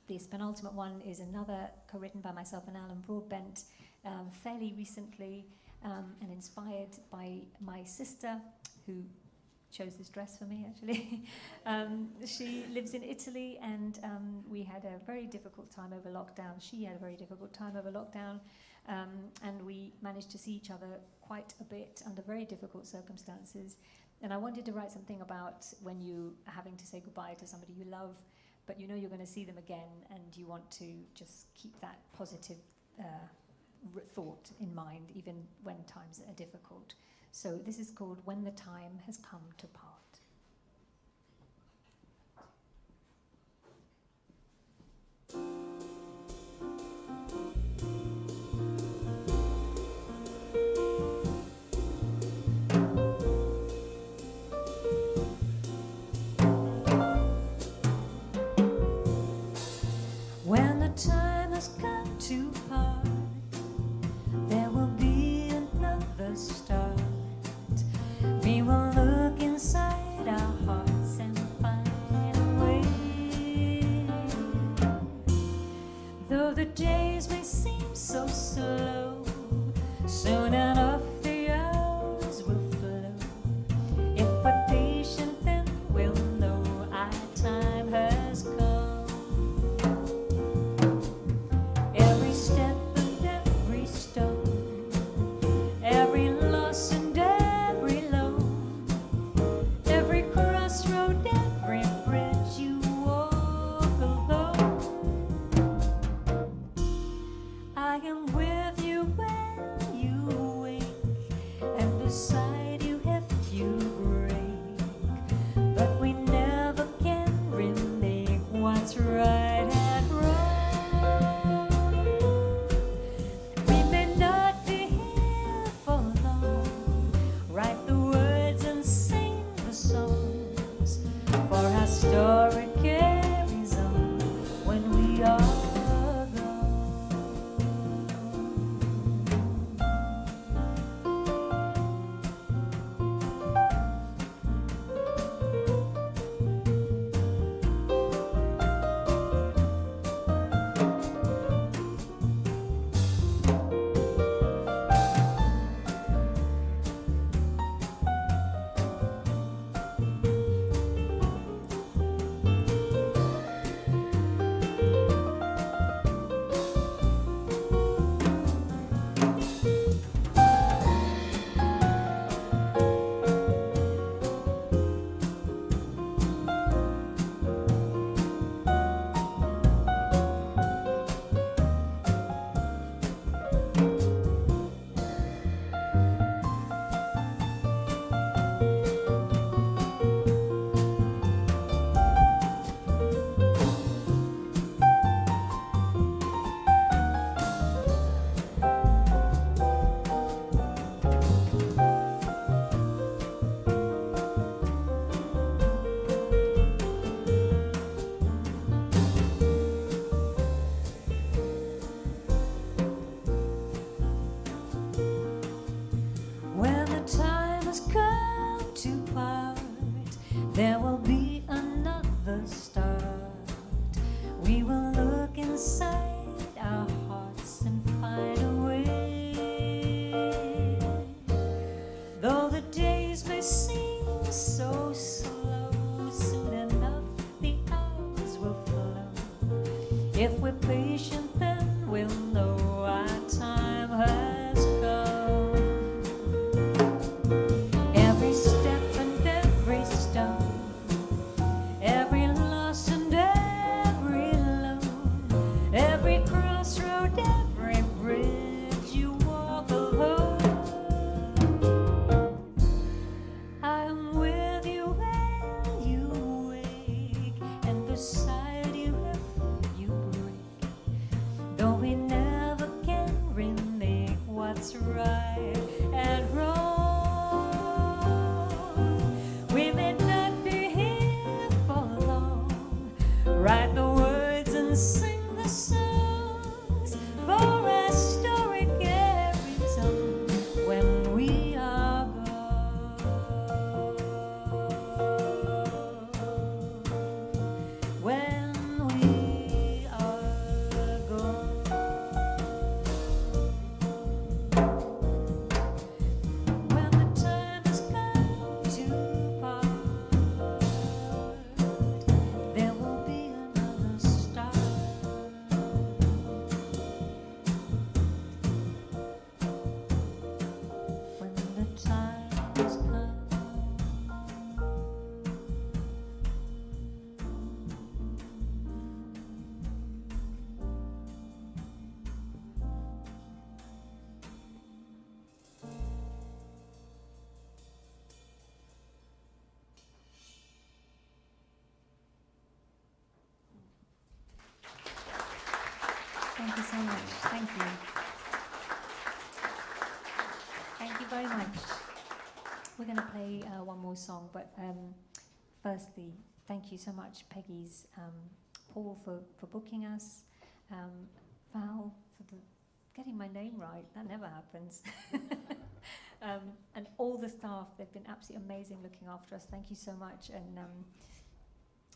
This penultimate one is another co-written by myself and Alan Broadbent, fairly recently, and inspired by my sister, who chose this dress for me, actually. She lives in Italy, and we had a very difficult time over lockdown. She had a very difficult time over lockdown, and we managed to see each other quite a bit under very difficult circumstances. And I wanted to write something about when you are having to say goodbye to somebody you love, but you know you're going to see them again, and you want to just keep that positive thought in mind, even when times are difficult. So this is called When the Time Has Come to Part. When the time has come to part, there will be another start. We will look inside our hearts and find a way. Though the days may seem so slow, soon enough the hours will flow. If we're patient, then we'll know our time has come. Every step and every stone, every loss and every low, every crossroad, every bridge you walk alone. I am with you when you wake, and beside you if you break. But we never can remake what's right and wrong. We may not be here for long. Write the words and sing the songs, for our story carries on when we are gone. When the time has come to part, there will be another start. We will look inside our hearts and find a way. Though the days may seem so slow, soon enough the hours will flow. If we're patient, then we'll know our time has come. Every step and every stone, every loss and every low, every crossroad, every bridge you walk alone. has come. Thank you so much. Thank you. Thank you very much. We're going to play one more song, but firstly, thank you so much, Peggy's, Paul for booking us, Val for getting my name right. That never happens. And all the staff, they've been absolutely amazing looking after us. Thank you so much. And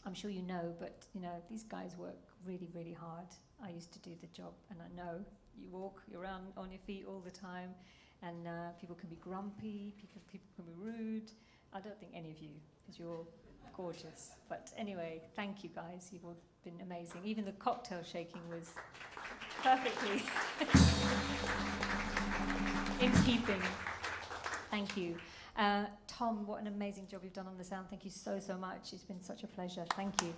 I'm sure you know, but you know, these guys work really, really hard. I used to do the job, and I know you walk, you're around on your feet all the time, and people can be grumpy, people can be rude. I don't think any of you, because you're all gorgeous. But anyway, thank you guys. You've all been amazing. Even the cocktail shaking was perfectly in keeping. Thank you. Tom, what an amazing job you've done on the sound. Thank you so, so much. It's been such a pleasure. Thank you.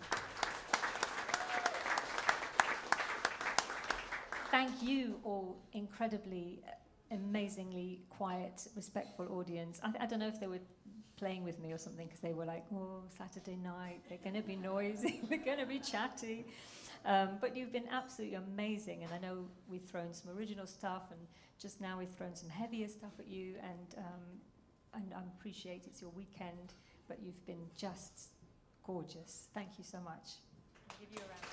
Thank you all, incredibly, amazingly quiet, respectful audience. I don't know if they were playing with me or something, because they were like, oh, Saturday night, they're going to be noisy, they're going to be chatty. But you've been absolutely amazing, and I know we've thrown some original stuff, and just now we've thrown some heavier stuff at you, and I appreciate it's your weekend, but you've been just gorgeous. Thank you so much. I'll give you a round of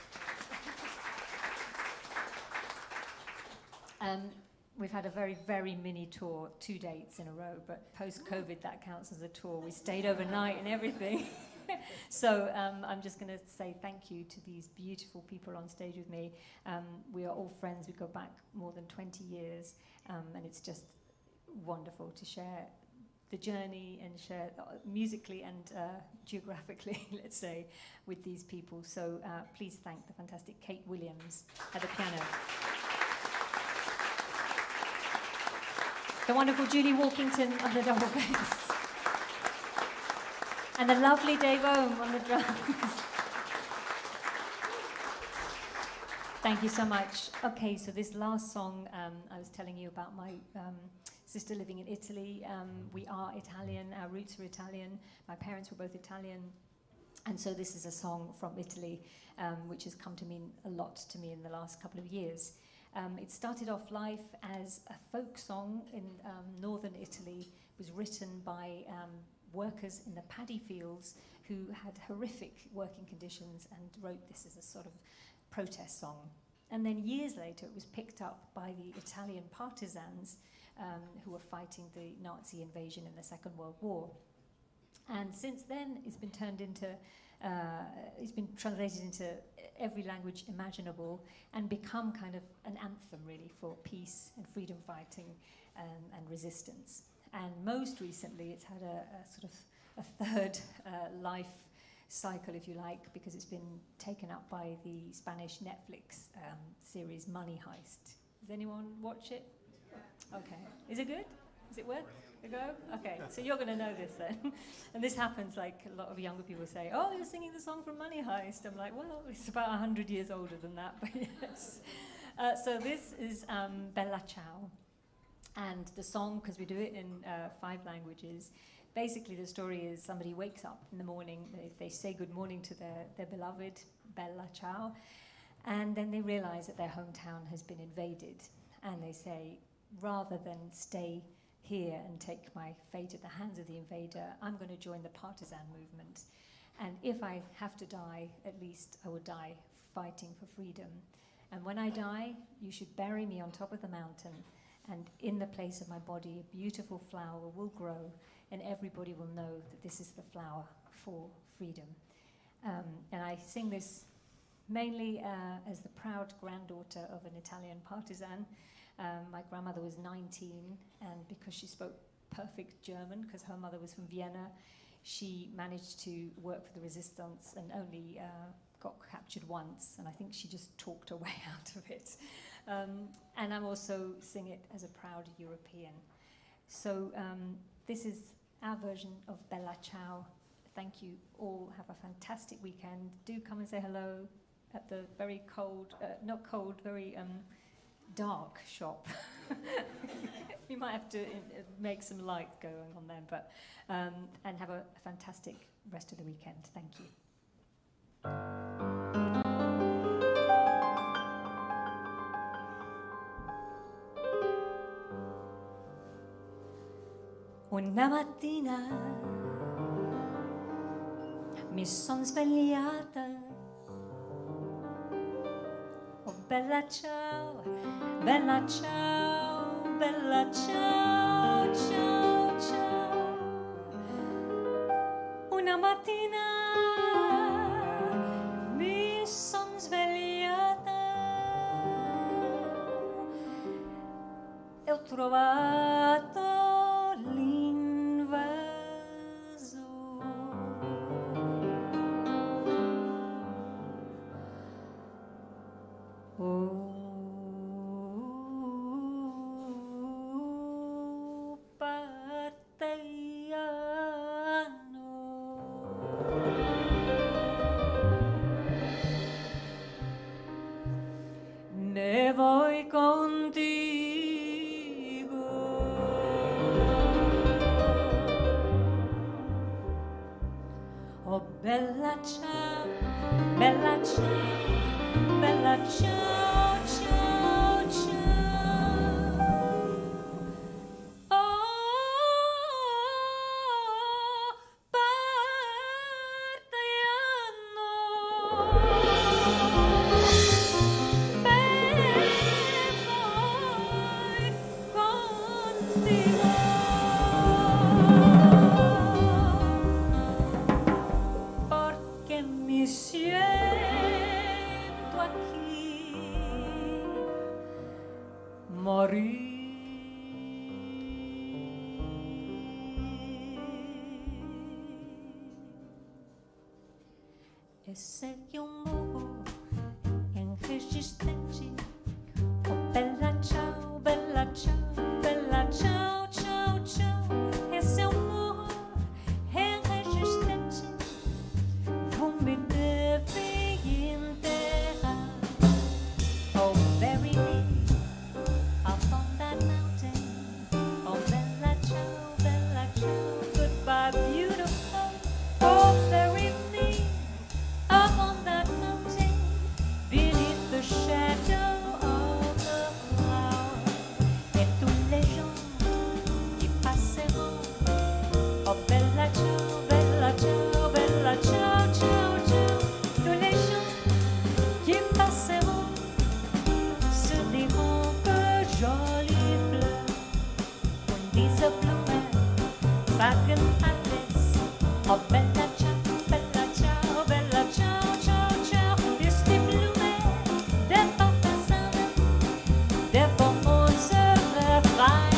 applause. We've had a very, very mini tour, 2 dates in a row, but post-COVID that counts as a tour. We stayed overnight and everything. So I'm just going to say thank you to these beautiful people on stage with me. We are all friends. We go back more than 20 years, and it's just wonderful to share the journey and share musically and geographically, let's say, with these people. So please thank the fantastic Kate Williams at the piano. The wonderful Julie Walkington on the double bass. And the lovely Dave Ohm on the drums. Thank you so much. Okay, so this last song, I was telling you about my sister living in Italy. We are Italian, our roots are Italian. My parents were both Italian. And so this is a song from Italy, which has come to mean a lot to me in the last couple of years. It started off life as a folk song in northern Italy. It was written by workers in the paddy fields who had horrific working conditions and wrote this as a sort of protest song. And then years later it was picked up by the Italian partisans who were fighting the Nazi invasion in the Second World War. And since then it's been turned into it's been translated into every language imaginable and become kind of an anthem really for peace and freedom fighting and resistance. And most recently it's had a sort of a third life cycle, if you like, because it's been taken up by the Spanish Netflix series Money Heist. Does anyone watch it? Yeah. Okay. Is it good? Is it worth a go? Okay, so you're going to know this then. And this happens, like a lot of younger people say, oh, you're singing the song from Money Heist. I'm like, well, it's about 100 years older than that, but yes. So this is Bella Ciao. And the song, because we do it in 5 languages, basically the story is somebody wakes up in the morning, they say good morning to their beloved, Bella Ciao, and then they realize that their hometown has been invaded. And they say, rather than stay here and take my fate at the hands of the invader, I'm going to join the partisan movement. And if I have to die, at least I will die fighting for freedom. And when I die, you should bury me on top of the mountain, and in the place of my body, a beautiful flower will grow, and everybody will know that this is the flower for freedom. And I sing this mainly as the proud granddaughter of an Italian partisan. My grandmother was 19, and because she spoke perfect German, because her mother was from Vienna, she managed to work for the resistance and only got captured once, and I think she just talked her way out of it. And I'm also sing it as a proud European. So this is our version of Bella Ciao. Thank you all. Have a fantastic weekend. Do come and say hello at the very cold, not cold, very dark shop. We might have to make some light going on then, but and have a fantastic rest of the weekend. Thank you. Una mattina mi son svegliata. Oh bella ciao, bella ciao, bella ciao, ciao, ciao. Una mattina mi son svegliata e ho trovato bella ciao, bella ciao, bella ciao, ciao, ciao. Oh, partiamo per poi continuare. Mi siento aquí morir. E se io muoio in resistenza, oh bella ciao, bella ciao, bella ciao, ciao, ciao. E se io muoio in resistenza, me devem enterrar. Oh, bury me up on that mountain. Oh, bella ciao, goodbye, beautiful. Oh, bury me up on that mountain, beneath the shadow of the cloud. Et tous les gens qui passeront. Oh, bella ciao, bella ciao, bella ciao, ciao. Tous les gens qui passeront se diront que jolie fleur. Und diese Blume sagen alles. Oh bella ciao, bella ciao, bella ciao, ciao, ciao. Ist die Blume der Fantasien, der von unserer Freiheit.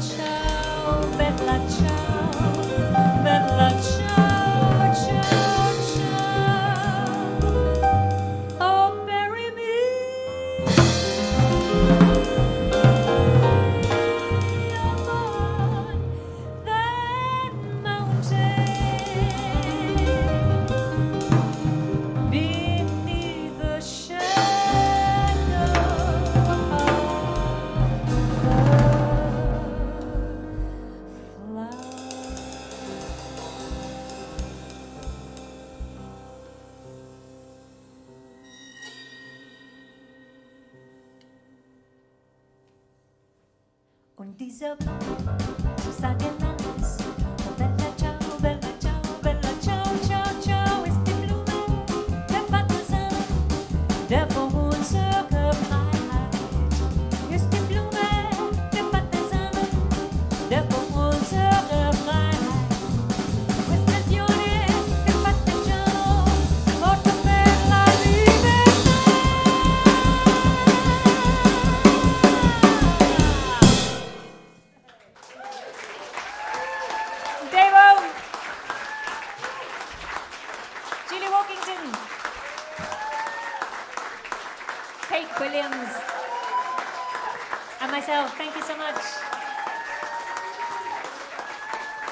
ciao, bella ciao, bella ciao, ciao, ciao. Oh, bury me upon that mountain, beneath the shadow of the flower. Und dieser Blume, so sagen alles. Oh, bella ciao, ciao, ciao, ist die Blume der Partisane, der vor unserer Freiheit. Ist die Blume der Partisane, der vor unserer Freiheit. Queste fiore che partigiano, morto per la libertà. Davo, Julie Walkington, Kate Williams, and myself. Thank you so much.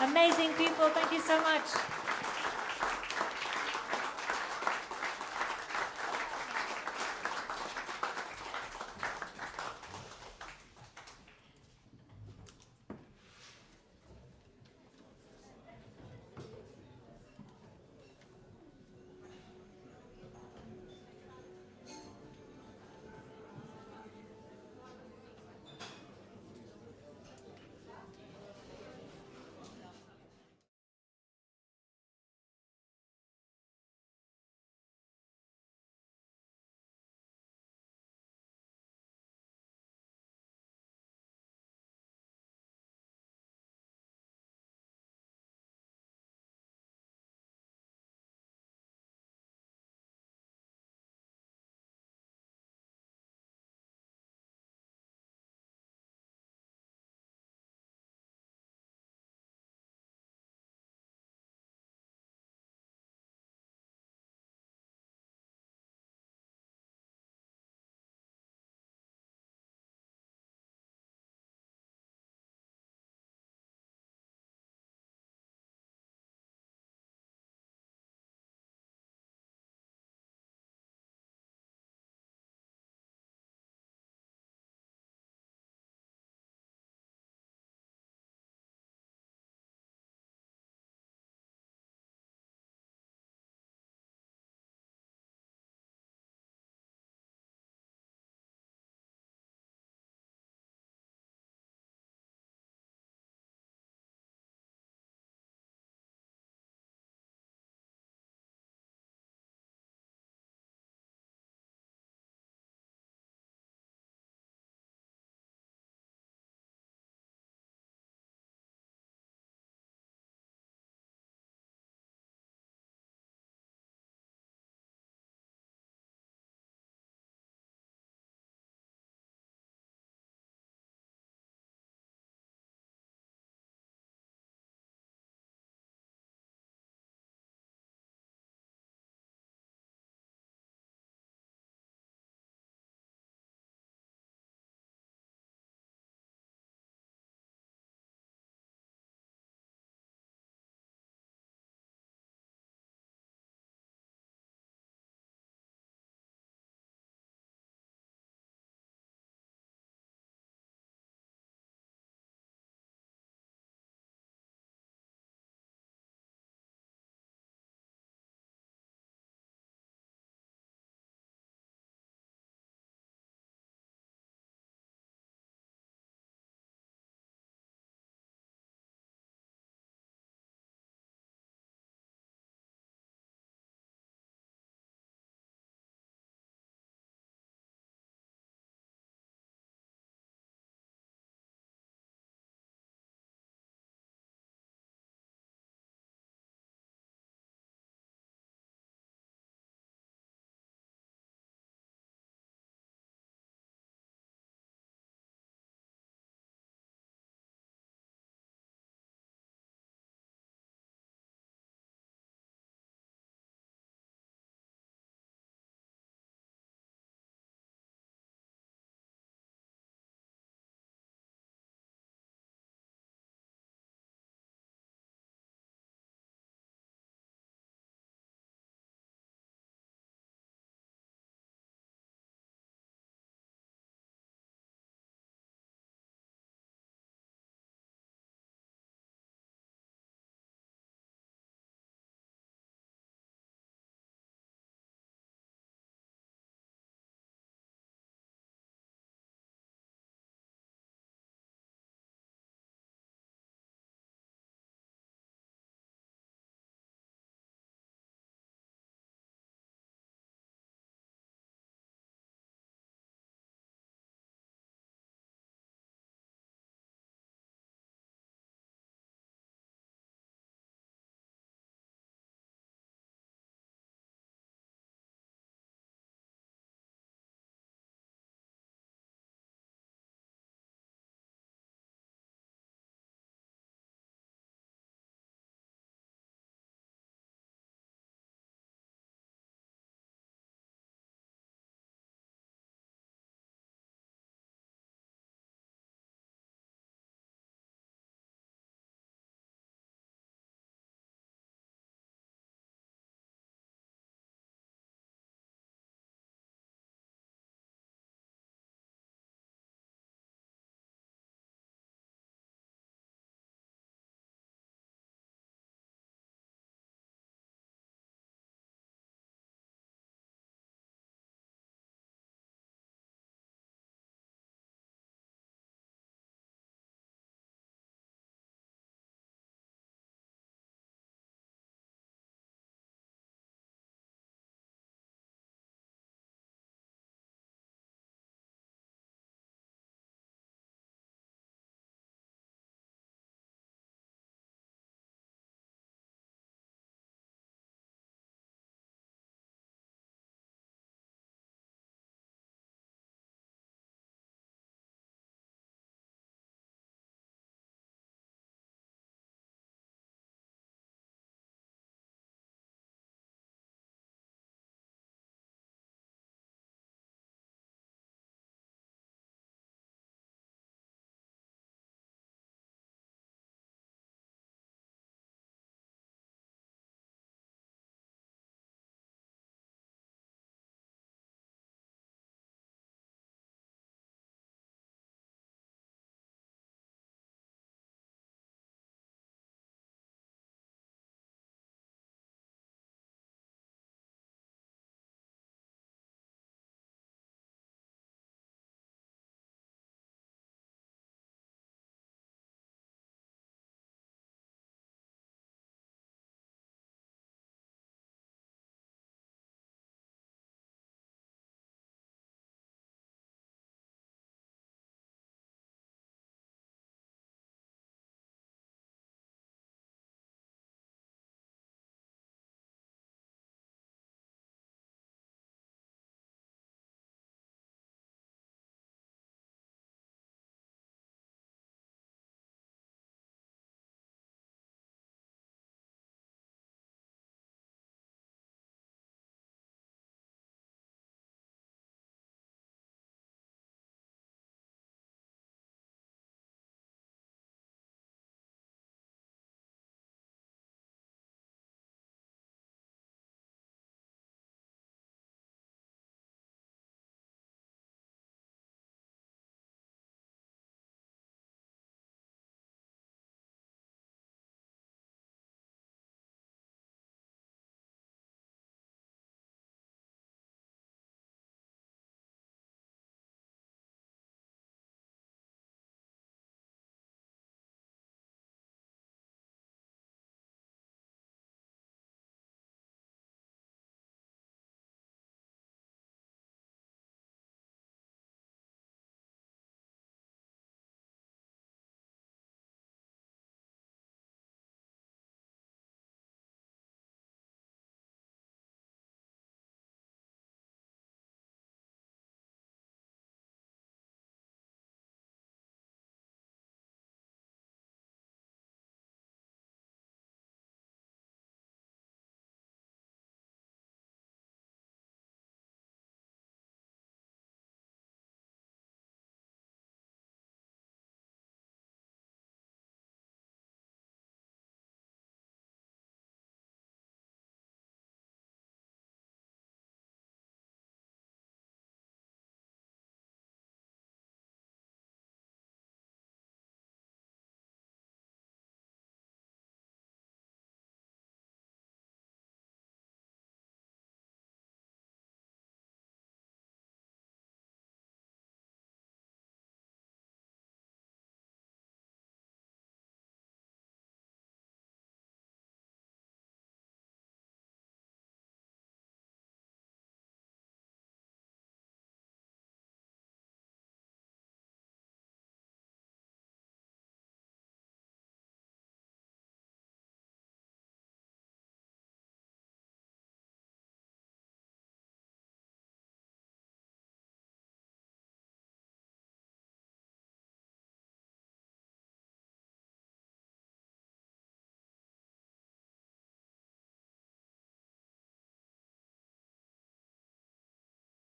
Amazing people, thank you so much.